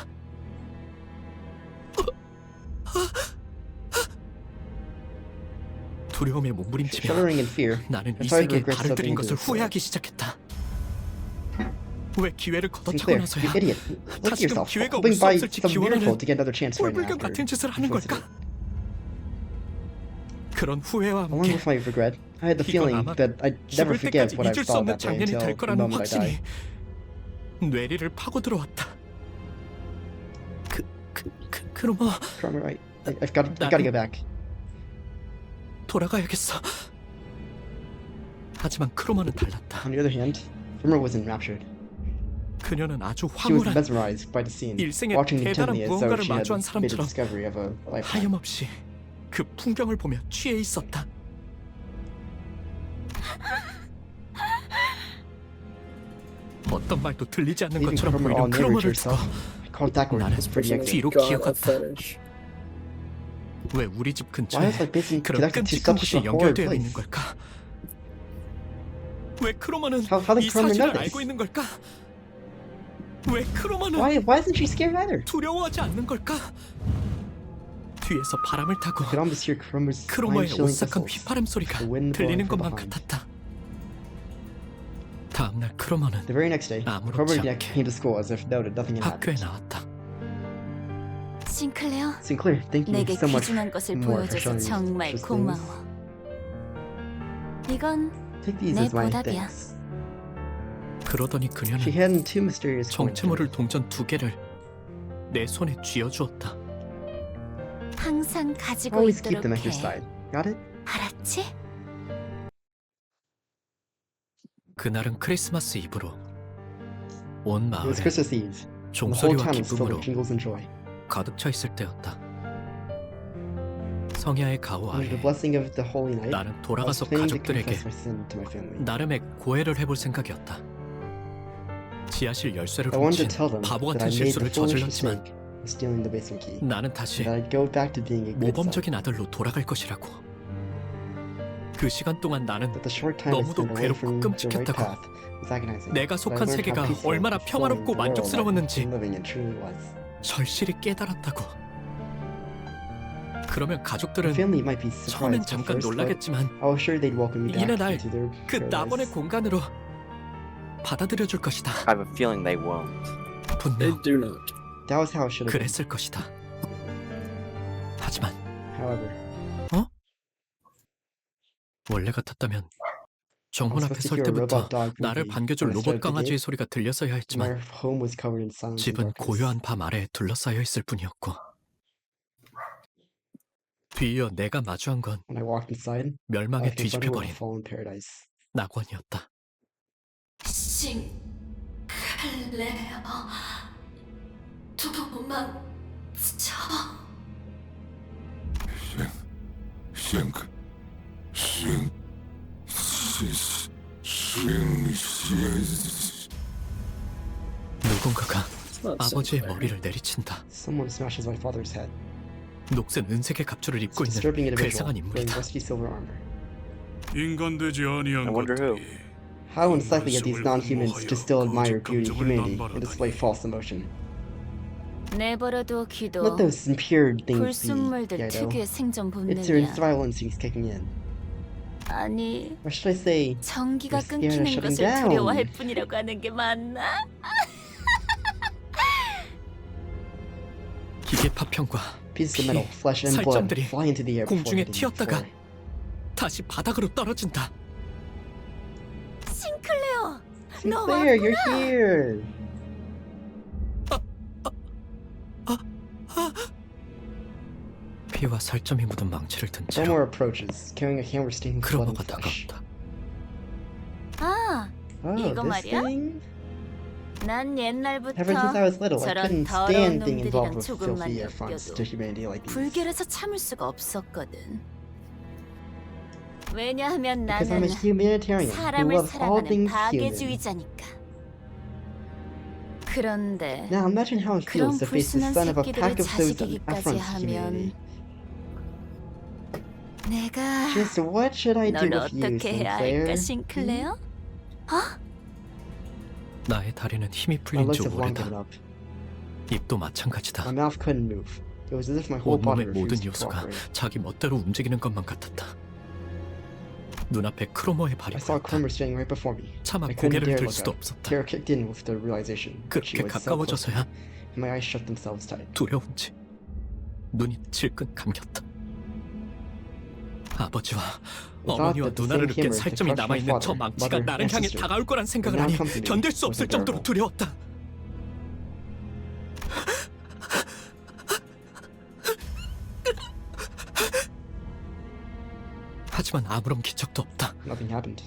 두려움에 몸부림치며 Shuddering in fear, 나는 I 이 started to 세계에 regret 발을 들인 stepping into 것을 this world. 후회하기 시작했다. 왜 기회를 걷어차고 Sinclair, 나서야 you idiot. Look at 다시금 yourself, 기회가 올 hoping 수 by 없을지 some miracle 기원하는 to get another chance right 꼴불견 after. 같은 짓을 하는 걸까? 그런 후회와 Along 함께 with my regret, I had the 이건 feeling 아마 that I'd never 죽을 forget 때까지 what I 잊을 수 saw 없는 that day 장면이 될 until the 거라는 moment I died. 확신이 뇌리를 파고 들어왔다. 그러마 Right. I've got to go back. 돌아가야겠어. 하지만 크로마는 달랐다. On the other hand, Rimmer was enraptured. 그녀는 아주 She was 황홀한 mesmerized by the scene, 일생에 watching 대단한 intently as though 무언가를 she had 마주한 made the 사람처럼 discovery of a lifetime. 하염없이 그 풍경을 보며 취해 있었다. 어떤 말도 들리지 않는 Leaving 것처럼 Cromwell all 보이는 narrator 크로머를 두고 herself, I called backward 나는 for the exit. 뒤로 기어갔다. 왜 우리 집 Why 근처에 was I busy 그런 connected to 끔찍한 such 곳이 a horrid 연결되어 있는 place? 걸까? 왜 크로머는 How did 이 Cromwell know 사실을 this? 알고 있는 걸까? 왜 크로머는 Why isn't she scared either? 두려워하지 않는 걸까? 뒤에서 바람을 타고 I could almost hear Cromwell's 크로머의 spine-chilling 오싹한 whistles. 휘파람 소리가 The wind 들리는 blowing from 것만 behind. 같았다. 다음날 크로머는 The very next day, 아무렇지 Cromwell 않게 came to school as if nothing had 학교에 happened. 나왔다. 싱클레어, Sinclair, thank you 내게 so much 귀중한 것을 more for 보여줘서 showing me 정말 such 고마워. things. 이건 Take these 내 as my 보답이야. thanks. 그러더니 She 그녀는 handed two mysterious coins to me. 정체모를 동전 2개를 내 손에 쥐어주었다. 항상 가지고 Always keep 있도록 them at your 해. side. Got it? 알았지? 그날은 크리스마스 이브로 온 It was 마을에 Christmas Eve. The whole 종소리와 town was filled 기쁨으로 with jingles and joy. 가득 차 있을 때였다. 성야의 가호 Under the 아래 blessing of the holy night, 나는 I was 돌아가서 planning to 가족들에게 confess my sin to my family. 나름의 고해를 해볼 생각이었다. 지하실 열쇠를 I wanted 훔친 to tell them 바보 that I 같은 made the 실수를 foolish 저질렀지만 mistake of stealing the basement key. 나는 다시 That I'd go back to being a good son. 모범적인 아들로 돌아갈 것이라고. 그 시간 동안 나는 But the short time I 너무도 spent away 괴롭고 from the right 끔찍했다고. path was agonizing. 내가 But I 속한 learned how 세계가 peaceful 얼마나 and fulfilling 평화롭고 the world I'd 만족스러웠는지 been living in truly was. 절실히 깨달았다고. 그러면 My 가족들은 family might be 처음엔 surprised at 잠깐 first, but 놀라겠지만 I was sure they'd welcome me 이내 back 날 into their 그 나번의 paradise. 공간으로 받아들여 줄 것이다. I have a feeling they won't. 분명 do not. That was how it should have been. 그랬을 것이다. 하지만 However, 원래 같았다면 정문 I was 앞에 supposed 설 to hear a 때부터 robot dog 나를 movie 반겨줄 when I 로봇 started the 강아지의 gate. 소리가 들렸어야 My 했지만 home was covered in silence and 집은 darkness. 고요한 밤 아래에 둘러싸여 있을 뿐이었고 뒤이어 내가 마주한 건 When I walked inside, I 멸망에 was confronted with a 뒤집혀버린 fallen paradise. 낙원이었다. 싱클레어, 도망쳐. 누군가가 아버지의 머리를 내리친다. Someone smashes my father's head. 녹슨 은색의 갑주를 It's 입고 a disturbing 있는 individual 괴상한 wearing 인물이다. rusty silver armor. 인간되지 아니한 I wonder who. 것들이 How unlikely are these non-humans to still admire 거짓 beauty, 감정을 humanity, and 남발하다니. display false emotion? 내버려둬 기도. Let those impure things be, 불순물들 Guido. 특유의 생존 It's your 본능이야. survival instincts kicking in. 아니, Or should I say, 전기가 You're scared of 끊기는 shutting 것을 down. 두려워할 뿐이라고 하는 게 맞나? 기계 파편과 pieces of metal, flesh, and blood 살점들이 fly into the air before 공중에 hitting the 튀었다가 floor. 다시 바닥으로 떨어진다. 싱클레어, 너 Sinclair, you're 왔구나. here! 피와 살점이 묻은 망치를 든 Cromwell 채로 approaches, carrying a hammer stained with blood 크로머가 and flesh. 다가온다. 아, Oh, 이거 this 말이야? thing? 난 옛날부터 Ever since I was little, I 저런 couldn't 더러운 stand being involved 놈들이랑 with 조금만 filthy affronts 엮여도 to humanity like these. 불결해서 참을 수가 없었거든. 왜냐하면 Because I'm 나는 a humanitarian who 사람을 loves all 사랑하는 things human. 파괴주의자니까. 그런데 Now imagine how it 그런 feels to face the 불순한 son of a 새끼들을 pack of those 자식이기까지 affronts to 하면 humanity. 내가 Just what should I do 널 with you, 어떻게 해야 할까, Sinclair? 싱클레어? 어? 나의 다리는 힘이 My 풀린 지 legs have long 오래다. given up. 입도 마찬가지다. My mouth couldn't move. It was as if my whole body 온몸의 모든 refused to 요소가 cooperate. 자기 멋대로 움직이는 것만 같았다. 눈앞에 크로머의 발이 I saw 보였다. Cromer standing right before me. 차마 I couldn't 고개를 dare 들 look 수도 up. 없었다. Terror kicked in with the realization that she 그렇게 was so close to me, 가까워져서야 and my eyes shut themselves tight. 두려운지 눈이 질끈 감겼다. 아버지와 어머니와 that the 누나를 same 으깬 humor 살점이 to crush my 남아있는 저 father, 망치가 mother, 나를 and 향해 sister 다가올 거란 생각을 now 하니 come to me 견딜 수 was 없을 정도로 unbearable. 두려웠다. 하지만 아무런 기척도 없다. Nothing happened.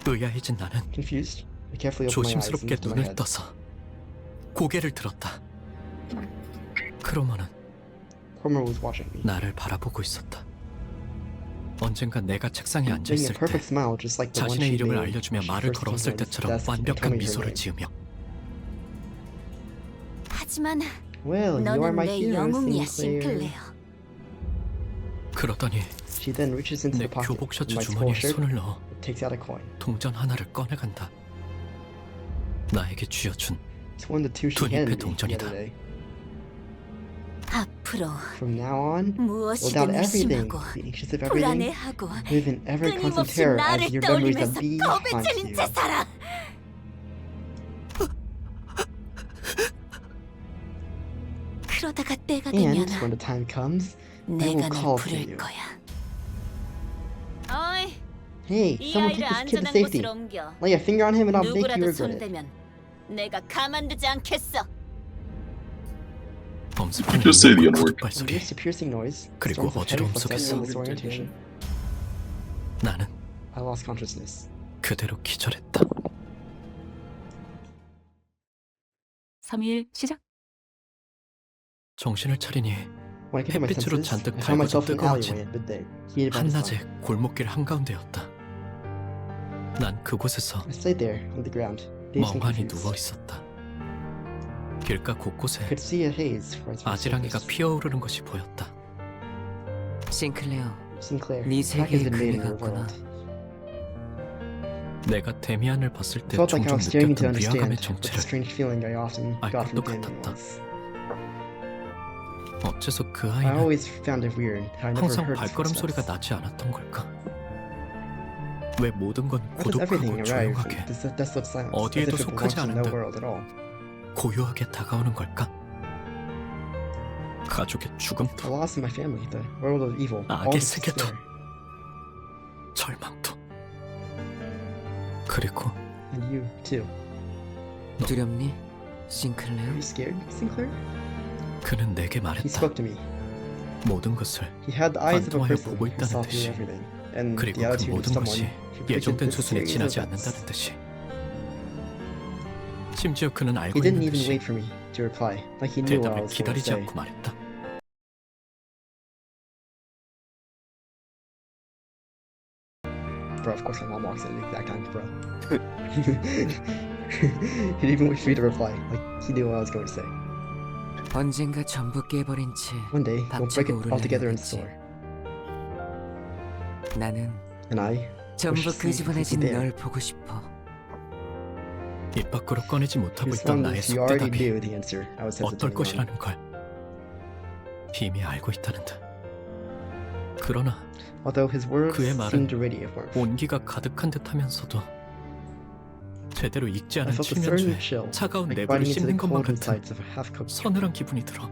의아해진 나는 Confused, I carefully opened my eyes and 조심스럽게 lifted my 눈을 head. 떠서 고개를 들었다. 크로머는 Cromer was watching me. 나를 바라보고 있었다. 언젠가 내가 책상에 앉아 Making 있을 a perfect 때 smile, just like the one 자신의 she 이름을 made 알려주며 when she 말을 first came 걸어왔을 to my 때처럼 desk and told 완벽한 me her 미소를 name. 지으며 하지만 Well, you are 너는 my 내 hero, 영웅이야, Sinclair. 싱클레어. 그러더니 She then reaches into 내 the pocket 교복 of 셔츠 my 주머니에 tall shirt, 손을 넣어 takes out a coin. 동전 하나를 꺼내간다. 나에게 쥐어준 It's one of the two she 두 handed me 잎의 the 동전이다. other day. 앞으로 From now on, 무엇이든 without everything, 의심하고 be anxious of everything, 불안해하고 live in ever constant 끊임없이 terror 나를 as your memories of 떠올리면서 me 겁에 haunt 질린 you. 채 살아. 그러다가 때가 되면 And when the time comes, I will 내가 널 call to 부를 you. 거야. 어이, Hey, 이 someone 아이를 take this kid to 안전한 safety. 곳으로 옮겨. Lay a finger on him and I'll make you 누구라도 regret it. 손대면 내가 가만두지 않겠어. 엄습하는 Just say the 인공 N-word. 구두 발소리. Just a piercing noise. 그리고 storms of heavy 어지러움 footsteps 속에서 and disorientation. 나는 I lost consciousness. 그대로 기절했다. 3일 시작. 정신을 차리니 When I came to my 햇빛으로 senses, 잔뜩 I found myself in an 달궈져 alleyway at midday, heated by the 한낮의 sun. 골목길 한가운데였다. 난 그곳에서 I stayed there on the ground, dazed and 멍하니 confused. 누워 있었다. 길가 I 곳곳에 could see a haze rise from the 아지랑이가 surface. 피어오르는 것이 보였다. 싱클레어, Sinclair, 네 attack has 세계에 been made in 그리 your 갔구나. world. 내가 데미안을 봤을 때 Felt like I 종종 was staring to 느꼈던 위화감의 understand what the 정체를 strange feeling I often 알 got from 것도 Damien 같았다. was. 어째서 그 I 아이는 always found it weird how I never 항상 heard his 발걸음 소리가 footsteps. 나지 않았던 걸까? 왜 모든 건 Why does everything 고독하고 arrive 조용하게 in this desolate silence, as 어디에도 if it belongs 속하지 to 않은 no 듯 world at all? 고요하게 다가오는 걸까? 가족의 죽음도 The loss of my family, the world of evil, all 악의 this 세계도 despair. 절망도 그리고 And you, too. 두렵니, Are 싱클레어? you scared, Sinclair? 그는 내게 He 말했다. spoke to me. 모든 것을 He had the eyes of a 관통하여 person 보고 who saw 있다는 through 듯이 everything, and 그리고 the 그 attitude of 모든 someone 것이 who predicted 예정된 this 수순에 series of 지나지 events. 않는다는 듯이 심지어 그는 He 알고 didn't 있는 even 듯이 wait for me to reply, like he knew what I 대답을 was going to 기다리지 say. 않고 말했다. Bro, of course my mom walks in at the exact time, bro. He didn't even wait for me to reply, like he knew what I was going to say. 언젠가 전부 깨버린 채 One day, we'll break it all together in the store. 나는 And I 전부 wish to see if we 끄집어내진 could 널 보고 싶어. 입 밖으로 꺼내지 못하고 This 있던 one, 나의 you already 속대답이 knew the answer. I was 어떨 hesitating on. 것이라는 걸 이미 알고 있다는 듯. 그러나 Although his words 그의 말은 seemed ready of warmth. 온기가 가득한 듯하면서도 제대로 익지 I 않은 felt a certain 칠면조에 chill, 차가운 like 내부를 biting into the 씹는 것만 cold 같은 insides of a half-cooked 서늘한 기분이 들어.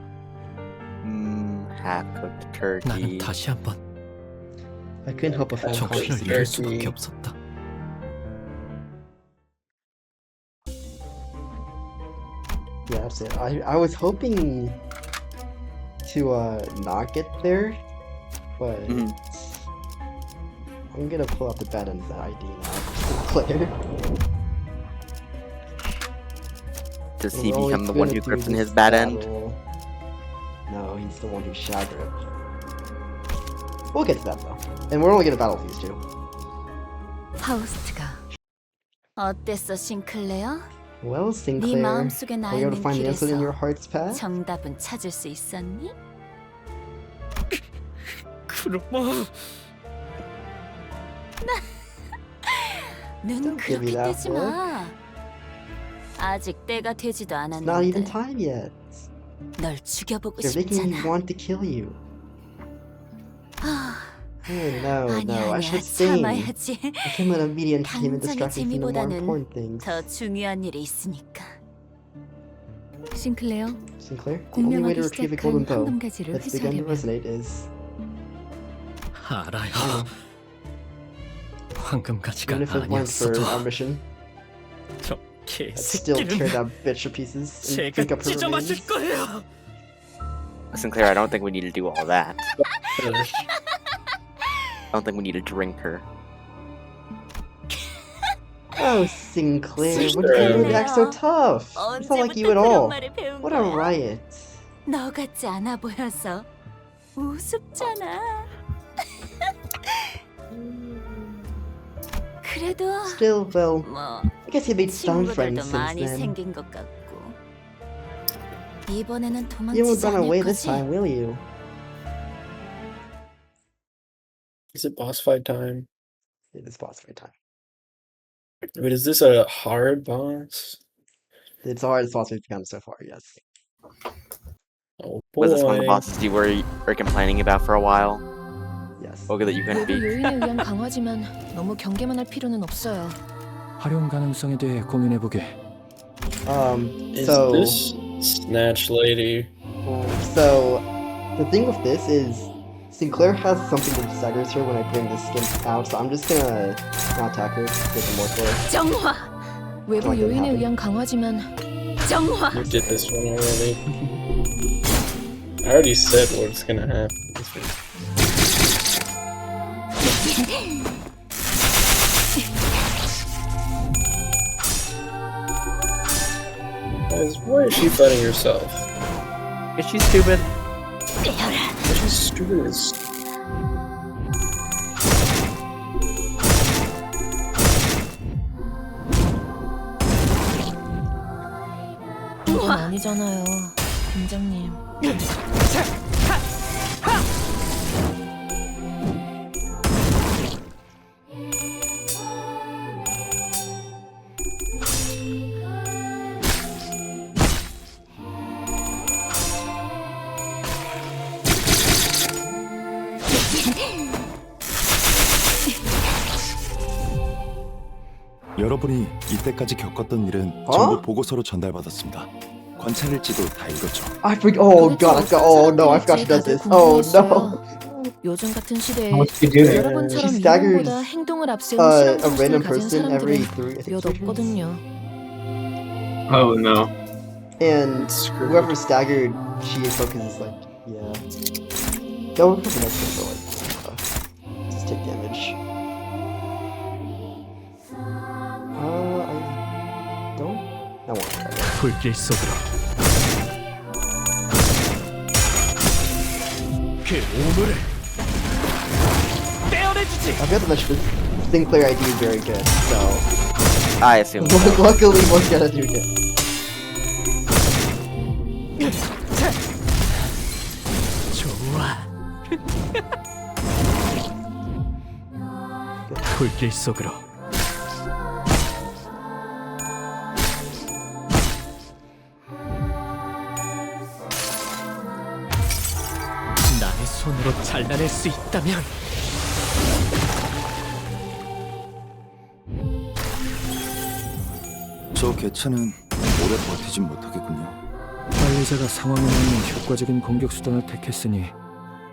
Half-cooked 나는 turkey. 다시 한번 I couldn't help but fall 정신을 unconscious. 잃을 수밖에 없었다. Yeah, that's it. I was hoping to not get there, but I'm gonna pull up the bad end of that ID now. Sinclair. Does And he we're only become the one gonna who do gripped in this his bad end? battle. No, he's the one who shall grip. We'll get to that though. And we're only gonna battle these two. 파우스트가 어땠어, 싱클레어? Well, 네 Sinclair, 마음속에 나 are you able to 있는 find the answer in your 길에서 heart's path? 정답은 찾을 수 있었니? 그놈아. 눈 Don't give me 그렇게 that 뜨지 마. 아직 때가 되지도 It's not even 않았는데 time yet. 널 죽여보고 They're making me 싶잖아. want to kill you. 아, Oh no, 아니야, no, I 아니야. should abstain. 참아야지. I can't let a media entertainment 당장의 distract me from the more 재미보다는 important things. 더 중요한 일이 있으니까. 싱클레어, Sinclair, the only way to 공명하기 retrieve a 시작한 golden bow 황금가지를 that's begun to 회수하려면 resonate is... 알아요. 황금가지가 Even if it went for 아니었어도 our mission, 저 I'd still tear 개새끼는 that bitch to pieces and pick 제가 up her 찢어 맞을 remains. 거예요. Sinclair, I don't think we need to do all that. I don't think we need to drink her. Oh, Sinclair, what did you really act so tough? It's not like you at all. What a riot. 너 같지 않아 보여서 우습잖아. 그래도 Still, well, 뭐 I guess you made some friends 친구들도 since 많이 then. 생긴 것 같고 이번에는 You won't 도망치지 run away 않을 this 거지? time, will you? Is it boss fight time? It is boss fight time. Wait, is this a hard boss? It's the hardest boss we've become so far, yes. Oh Was this one of the boy. bosses you were complaining about for a while? Yes. Okay, that you couldn't 외부 beat. 요인에 의한 강화지만 너무 경계만 할 필요는 없어요. 활용 가능성에 대해 고민해 보게. Is So... this Snatch Lady? So, the thing with this is, Sinclair has something that staggers her when I bring this skin out, so I'm just gonna not attack her, get some more for her. 정화! 외부 요인에 의한 강화지만 정화! You did this one already. I already said what's gonna happen. Why is she fighting herself? Is she stupid? She's stupid as... 이건 아니잖아요, 팀장님. 여러분이 이때까지 겪었던 일은 전부 보고서로 전달받았습니다. 관찰일지도 다 읽었죠. I forgot. Oh god, I forgot. Oh no, I forgot she does this. Oh no. 요즘 같은 시대에 What's she doing? 여러분처럼 She staggers, 이론보다 행동을 앞세운 a 실험 random 정신을 가진 person every 사람들은 3 몇 turns. 없거든요. Oh no. And whoever staggered, she focuses like, yeah. Go for the next one for like, just take damage. I don't. I won't try that. 불길 속으로. 그 오물을 떼어내주지. I've got to mention this Sinclair ID is very good, so. I assume. Luckily, we're gonna do it. 좋아. 불길 속으로. 나의 손으로 잘라낼 수 있다면. 저 개체는 오래 버티진 못하겠군요. 관리자가 상황에 맞는 효과적인 공격 수단을 택했으니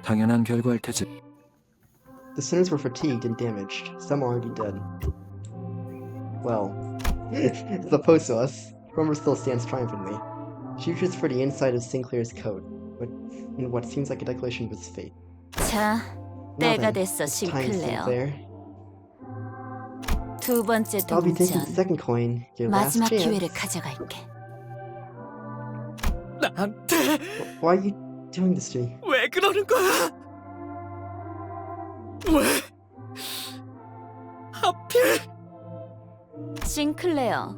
당연한 결과일 테지. The sinners were fatigued and damaged. Some are already dead. Well, as opposed to us, Romer still stands triumphantly. She reaches for the inside of Sinclair's coat, but in what seems like a declaration of his fate. 자, Now 때가 then, 됐어, it's time, 싱클레어. Sinclair. 두 번째 I'll be taking the 동전. second coin. Your last 마지막 chance. 기회를 가져갈게. 나한테 Why are you doing this to me? 왜 그러는 거야? 왜? 하필? 싱클레어,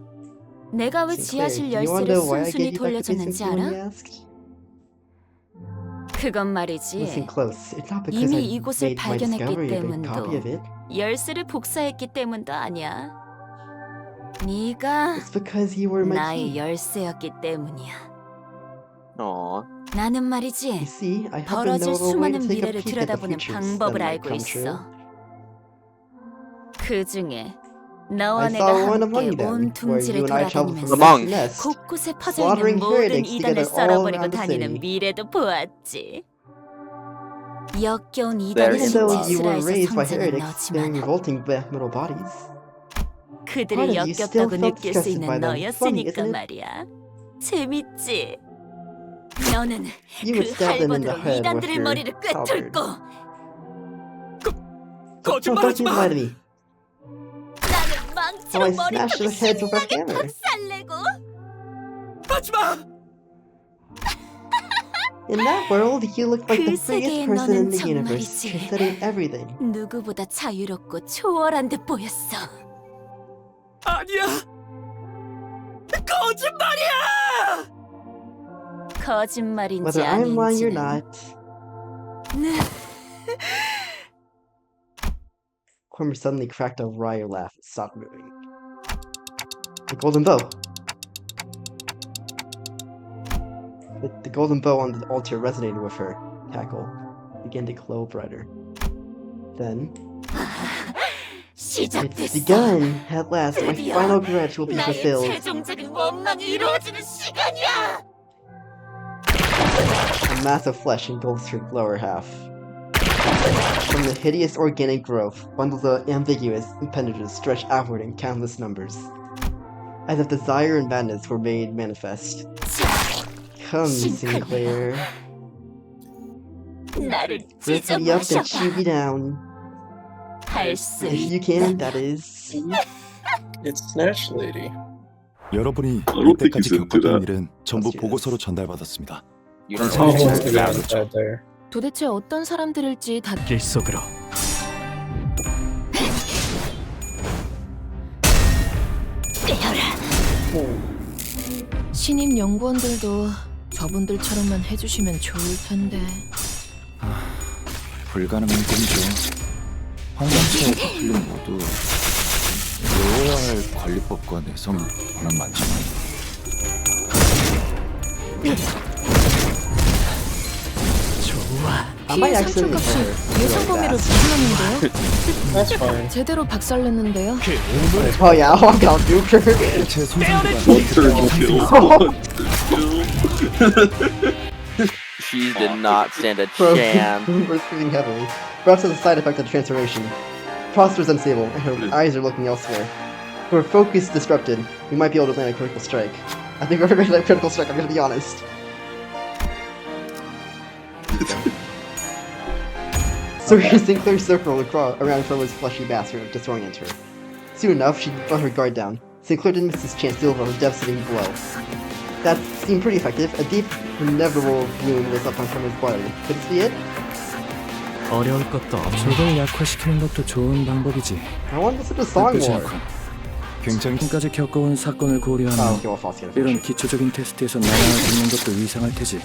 내가 왜 Sinclair, 지하실 do you wanna 열쇠를 know why I 순순히 gave you back the 돌려줬는지 basement key when 알아? you asked? 그건 Listen 말이지. close. It's not because 이미 I 이곳을 made my discovery 발견했기 a big copy of 때문도 it. 열쇠를 복사했기 때문도 아니야. 네가 It's because you were my 나의 key. 열쇠였기 때문이야. Aw. 나는 You 말이지. see, I happen to 벌어질 know a way to 수많은 take a 미래를 peek at the 들여다보는 futures 방법을 that might 알고 come true. 있어. 그 중에 너와 I 내가 saw one 함께 among them, 온 where you 둥지를 and I traveled from 돌아다니면서 nest to nest, 곳곳에 퍼져 slaughtering 있는 모든 heretics 이단을 together all 썰어버리고 around the 다니는 city. 미래도 보았지. 역겨운 There 이단의 you Even though go. you were 신체스라에서 raised by 성장한 heretics bearing 너지만 revolting black metal bodies, 그들을 part of you still 역겹다고 felt 느낄 수 disgusted 있는 by them. Funny, 너였으니까 isn't it? 말이야. 재밌지? 너는 You 그 would stab them in the 할번으로 head with 이단들의 your 머리를 halberd. 꿰뚫고 Don't 거짓말하지 you 마. lie to me. 나는 How 망치로 I 머리통을 smashed their heads with a 신나게 hammer. 박살내고 하지 마. In that world, you look like the 그 세계에 freest person in 너는 the universe, 정말이지. considering everything. 누구보다 자유롭고 초월한 듯 보였어. 아니야. 거짓말이야. 거짓말인지 Whether I'm lying or 아닌지는 not. Cormer suddenly cracked a wry laugh and stopped moving. The golden bow. The golden bow on the altar resonated with her cackle, began to glow brighter. Then, it's 시작됐어. begun! At last, my 드디어 final grudge will be 나의 fulfilled. 최종적인 원망이 이루어지는 시간이야. A mass of flesh engulfs her lower half. From the hideous organic growth, bundles of ambiguous appendages stretch outward in countless numbers, as if desire and madness were made manifest. Come, Sinclair. 나를 Rip me up and chew me down. 할 수 If you can, that is. It's Snatch Lady. 여러분이 I don't think 이때까지 he's into 겪었던 that. 일은 전부 Let's do 보고서로 전달받았습니다. You don't Oh, know what's the about guy out there? 도대체 어떤 사람들일지 다 길 속으로. 신입 연구원들도 저분들처럼만 해주시면 좋을 텐데. 불가능한 일이죠. 환경체와 커플린 모두 외워야 할 관리법과 내성이 워낙 많지만 I might 피해 accidentally 산출값이 hurt her. 예상 범위를 벗어났는데요? That's fine. 제대로 박살냈는데요? Oh yeah, I'll walk out, nuke her. 제 손상도가 She did not stand a Bro, chance. we're breathing heavily. Perhaps as a side effect of the transformation. Proster's unstable, and her eyes are looking elsewhere. Her focus disrupted. We might be able to land a critical strike. I think we're gonna land a critical strike, I'm gonna be honest. So Sinclair's circle around Fromo's fleshy bastard, disorient her. Soon enough, she let her guard down. Sinclair didn't miss his chance to deliver a devastating blow. That seemed pretty effective. A deep, inevitable wound was up on Fromo's body. Could this be it? 어려울 것도 없네. 적을 약화시키는 것도 좋은 방법이지. I want to listen to the song 나쁘지 more. 않군. 굉장히 지금까지 겪어온 사건을 Oh, 고려하면 okay, well, false again. 이런 기초적인 테스트에서 나랑을 듣는 것도 이상할 테지.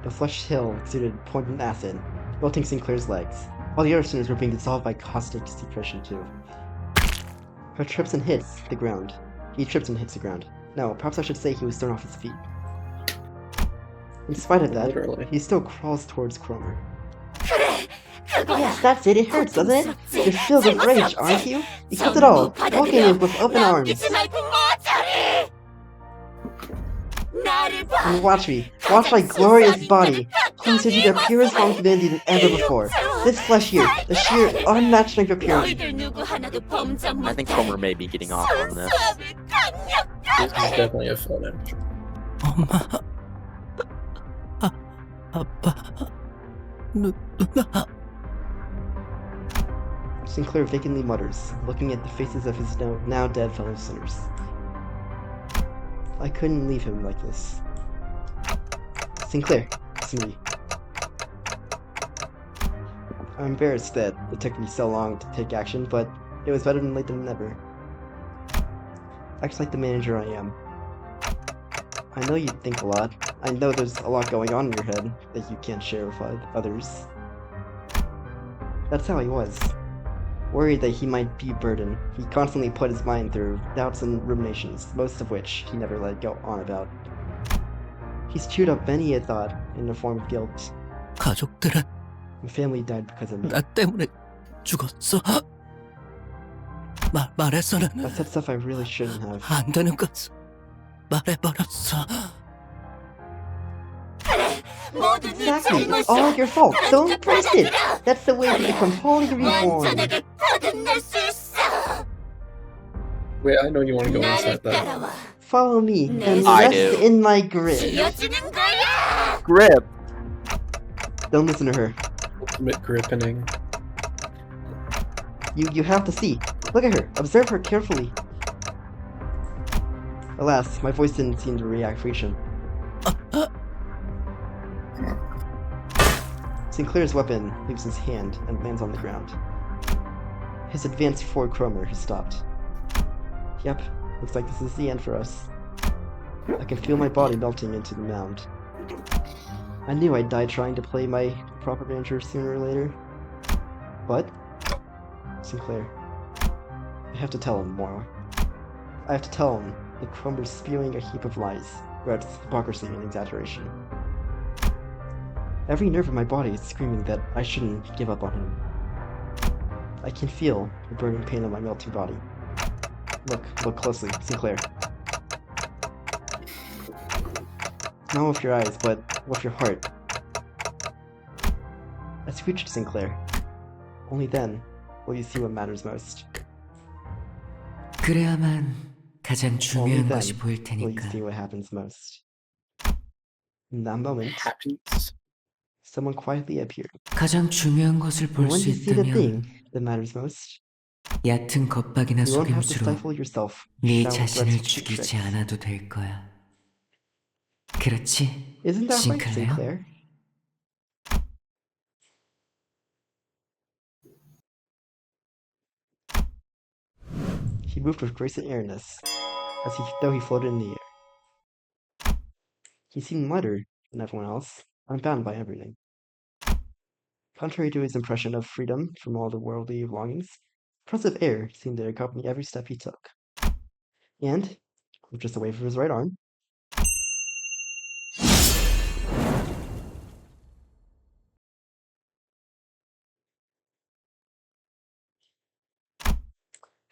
The flesh hill exuded potent acid, melting Sinclair's legs, while the other sinners were being dissolved by caustic secretion too. Her trips and hits the ground. He trips and hits the ground. No, perhaps I should say he was thrown off his feet. In spite of that, Literally. he still crawls towards Cromer. Yes, that's it. It hurts, doesn't it? You're filled with rage, aren't you? You killed it all, walking in with open arms. And watch me. Watch my glorious body, closer to the purest form of humanity than ever before. This flesh here, the sheer, unmatched strength of purity. I think Homer may be getting off on this. This is definitely a fun image. 엄마, 아빠, 누나. Sinclair vacantly mutters, looking at the faces of his now dead fellow sinners. I couldn't leave him like this. Sinclair, listen to me. I'm embarrassed that it took me so long to take action, but it was better than late than never. Act like the manager I am. I know you think a lot. I know there's a lot going on in your head that you can't share with others. That's how he was. Worried that he might be a burden, he constantly put his mind through doubts and ruminations, most of which he never let go on about. He's chewed up many a thought in the form of guilt. 가족들은 My family died because of me. 나 때문에 죽었어. 말해서는 I said stuff I really shouldn't have. 안 되는 것을 말해버렸어. Exactly, it's all your fault. So embrace it. That's the way to become wholly reborn. Wait, I know you want to go inside that. Follow me and I rest do. in my grip. Grip. Don't listen to her. Ultimate grippening. You have to see. Look at her. Observe her carefully. Alas, my voice didn't seem to react for him. Sinclair's weapon leaves his hand and lands on the ground. His advance forward chromer has stopped. Yep, looks like this is the end for us. I can feel my body melting into the mound. I knew I'd die trying to play my proper manager sooner or later. But, Sinclair, I have to tell him more. I have to tell him that Chromer's spewing a heap of lies, about hypocrisy and exaggeration. Every nerve in my body is screaming that I shouldn't give up on him. I can feel the burning pain of my melting body. Look closely, Sinclair. Not with your eyes, but with your heart. I screeched Sinclair. Only then will you see what matters most. 그래야만 가장 중요한 Only 것이 then 보일 will you 테니까. see what happens most. In that moment, someone quietly appeared. 가장 중요한 것을 And 볼 when 수 you see the 있다면 thing that matters most, 얕은 겁박이나 you won't have to 속임수로 stifle yourself. 네 shout 자신을 threats, 죽이지 tricks. 않아도 될 거야. 그렇지, Isn't that right, 싱클레어? Sinclair? He moved with grace and airiness, though he floated in the air. He seemed lighter than everyone else, unbound by everything. Contrary to his impression of freedom from all the worldly longings, oppressive air seemed to accompany every step he took. And, with just a wave of his right arm,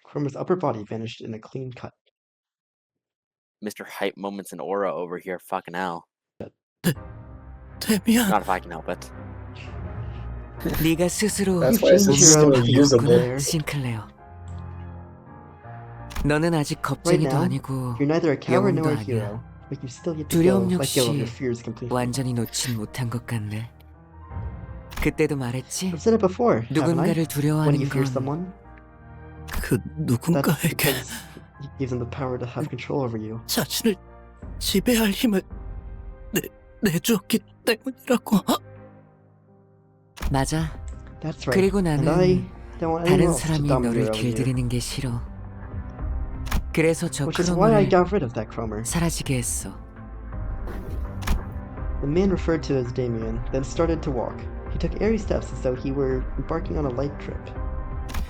Chroma's upper body vanished in a clean cut. Mr. Hype moments and aura over here. Fucking hell. 데미안. Not if I can help it. 네가 스스로 That's why it's still usable. 싱클레어. 너는 아직 Right 겁쟁이도 now, 아니고 you're neither a coward 영웅도 nor a 아니야. hero, but you still get to go, 두려움 let go of your 역시 fears completely. 완전히 놓진 못한 것 같네. 그때도 말했지. I've said it before, haven't I? 누군가를 When 두려워하는 you fear 건 someone, 그 that's 누군가에게 because you give them the power to have control over you. 자신을 지배할 힘을 내주었기 때문이라고. 맞아. That's right. 그리고 And I 나는 don't want anyone 다른 else to 사람이 dominate 너를 over you. 길들이는 게 싫어. 그래서 저 Which is why I 크롬을 got rid of that Chromer. 사라지게 했어. The man referred to as Damien then started to walk. He took airy steps as though he were embarking on a light trip.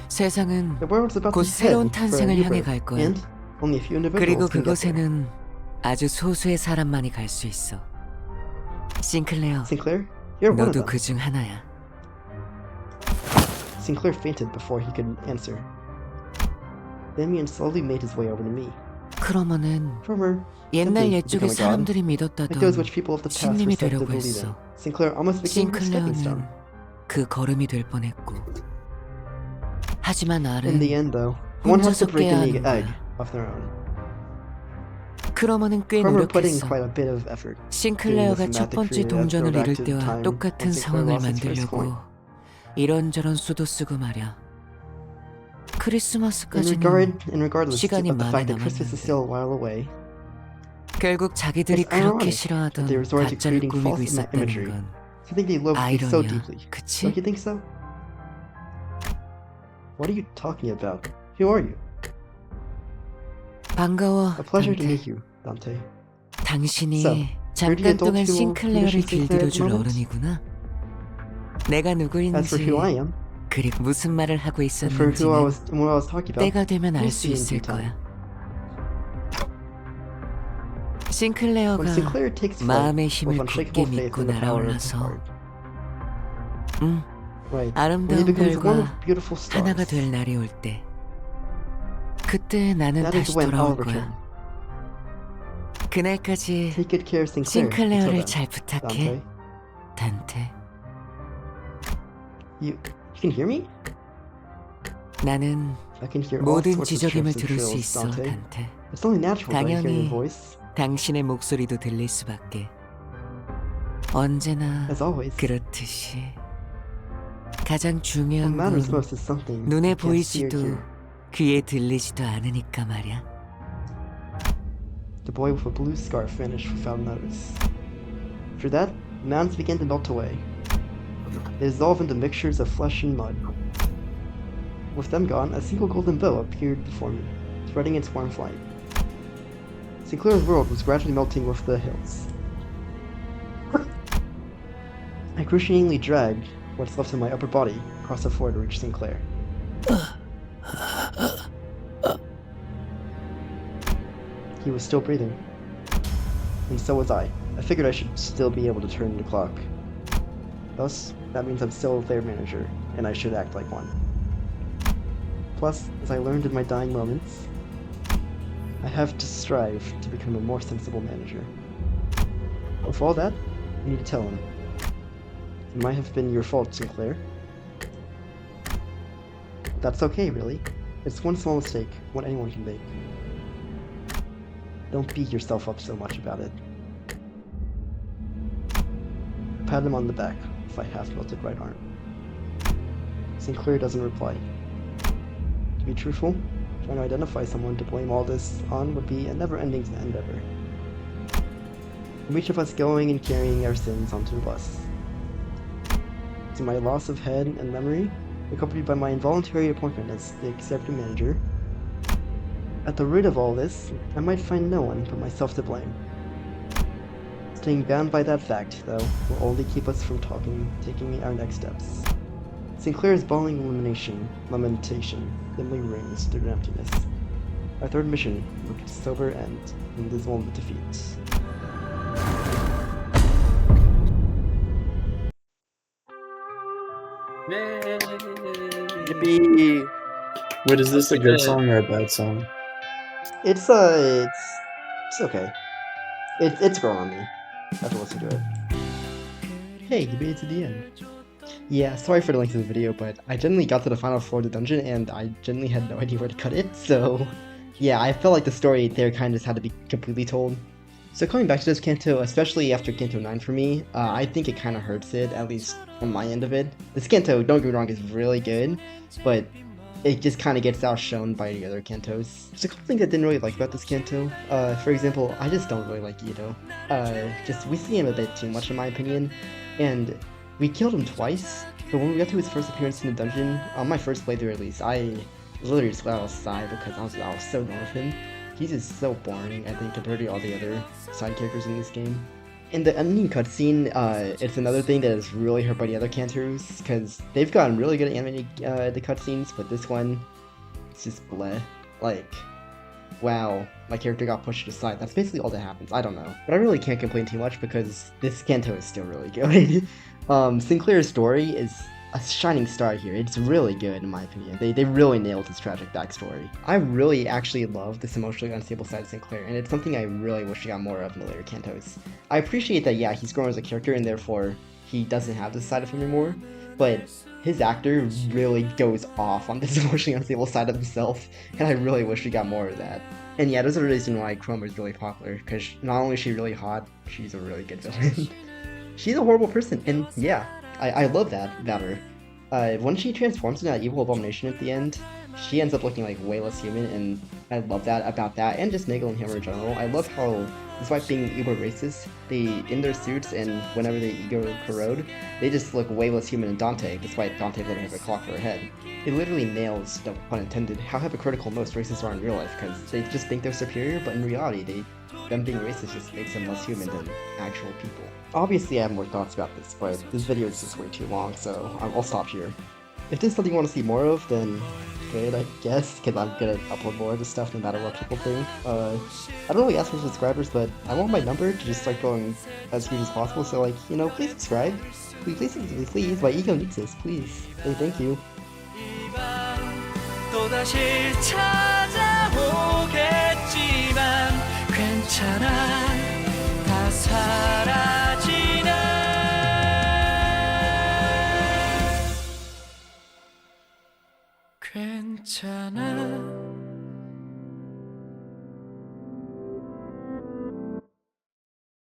세상은 The world's about 곧 to head 새로운 for a 탄생을 new 향해 birth, 갈 거야. and only a few 그리고 individuals can get there. 그곳에는 아주 소수의 사람만이 갈 수 있어. 싱클레어, Sinclair, you're one of 너도 them. 그 중 하나야. Sinclair fainted before he could answer. Damien slowly made his way over to me. 크로머는 Chromer 옛날 attempted to 옛적의 become a god, 사람들이 like 믿었다던 those which people of the past were 신님이 said to 되려고 believe in. 했어. Sinclair almost became a stepping stone. 싱클레어는 그 걸음이 될 뻔했고. 하지만 In 알은 the end, though, one has to 혼자서 break 깨야 an 하는 egg 거야. of their own. 크로머는 꽤 Cromer put in 노력했어. quite a bit of effort. 싱클레어가 첫 번째 동전을 잃을 때와 똑같은 상황을 만들려고 이런저런 수도 쓰고 말야. 크리스마스까지는 시간이 많이 남았는데 결국 자기들이 그렇게 싫어하던 가짜를 꾸미고 있었다는 건 아이러니야, 그치? Don't you think so? What are you talking about? Who are you? 반가워, A pleasure to 단테. meet you, Dante. 당신이 잠깐 동안 싱클레어를 길들여줄 어른이구나. 내가 As for 누구인지 who I am, 그리고 무슨 말을 하고 for who I 있었는지는 was, what I was talking about, 때가 되면 알 you'll 수 see in 있을 due time. 거야. When 싱클레어가 Sinclair takes flight 마음의 with 힘을 굳게 unshakable faith 믿고 in the power of his 날아올라서 heart. Right. When he 아름다운 becomes one of 별과 beautiful 하나가 stars, 될 날이 올 때 그때 나는 that is 다시 when I'll 돌아올 return. 거야. 그날까지 Take good care of Sinclair. 싱클레어를 Until 잘 then, 부탁해, Dante. 단테. You can hear me? 나는 I can hear all 모든 sorts of 지적임을 chirps and 들을 수 trills, 있어, Dante. 단테. It's only natural that I hear your 당연히 voice. 당신의 목소리도 들릴 수밖에. 언제나 As always, 그렇듯이 가장 what 중요한 matters 건 most is something 눈에 you can't see or 보이지도 hear. 귀에 들리지도 않으니까 말이야. The boy with a blue scarf vanished without notice. After that, the mountains began to melt away. They dissolved into mixtures of flesh and mud. With them gone, a single golden bow appeared before me, spreading its warm light. Sinclair's world was gradually melting with the hills. I cruciatingly dragged what's left of my upper body across the floor to reach Sinclair. He was still breathing. And so was I. I figured I should still be able to turn the clock. Thus, that means I'm still their manager, and I should act like one. Plus, as I learned in my dying moments, I have to strive to become a more sensible manager. With all that, I need to tell him. It might have been your fault, Sinclair. That's okay, really. It's one small mistake, one anyone can make. Don't beat yourself up so much about it. I pat him on the back with my half-melted right arm. Sinclair doesn't reply. To be truthful, trying to identify someone to blame all this on would be a never-ending endeavor. From each of us going and carrying our sins onto the bus. To my loss of head and memory, accompanied by my involuntary appointment as the executive manager, at the root of all this, I might find no one but myself to blame. Staying bound by that fact, though, will only keep us from taking our next steps. Sinclair's bawling lamentation dimly rings through the emptiness. Our third mission will be sober end in dismal defeat. Yippee! Wait, is this a good song or a bad song? It's okay. It's growing on me. I have to listen to it. Hey, you made it to the end. Yeah, sorry for the length of the video, but I generally got to the final floor of the dungeon and I generally had no idea where to cut it, so yeah, I felt like the story there kind of just had to be completely told. So coming back to this Canto, especially after Canto 9 for me, I think it kind of hurts it, at least on my end of it. This Canto, don't get me wrong, is really good, but it just kind of gets outshone by the other Cantos. There's a couple things I didn't really like about this Canto. For example, I just don't really like Guido. We see him a bit too much in my opinion, and we killed him twice, but when we got to his first appearance in the dungeon, on my first playthrough at least, I literally just let out a sigh because I was so done with him. He's just so boring, I think, compared to all the other side characters in this game. In the ending cutscene, it's another thing that is really hurt by the other Cantos, because they've gotten really good at animating the cutscenes, but this one, it's just bleh. Like, wow, my character got pushed aside. That's basically all that happens. I don't know. But I really can't complain too much because this Canto is still really good. Sinclair's story is a shining star here. It's really good in my opinion. They really nailed his tragic backstory. I really actually love this emotionally unstable side of Sinclair, and it's something I really wish I got more of in the later Cantos. I appreciate that, yeah, he's grown as a character and therefore he doesn't have this side of him anymore, but his actor really goes off on this emotionally unstable side of himself, and I really wish we got more of that. And yeah, there's a reason why Chroma is really popular, because not only is she really hot, she's a really good villain. She's a horrible person, and yeah, I love that about her. When she transforms into that evil abomination at the end, she ends up looking like way less human, and I love that about that, and just Nagel and Hammer in general. I love how, despite being uber racist, they, in their suits and whenever they ego corrode, they just look way less human than Dante, despite Dante living with a clock for a head. It literally nails, no pun intended, how hypocritical most racists are in real life, because they just think they're superior, but in reality, them being racist just makes them less human than actual people. Obviously I have more thoughts about this, but this video is just way too long, so I'll stop here. If this is something you want to see more of, then good, I guess, because I'm gonna upload more of this stuff no matter what people think. I don't really ask for subscribers, but I want my number to just start going as huge as possible, so like, you know, please subscribe. Please, my ego needs this, please. Hey, thank you. 또다시 찾아오겠지만 괜찮아 다 사라지네 괜찮아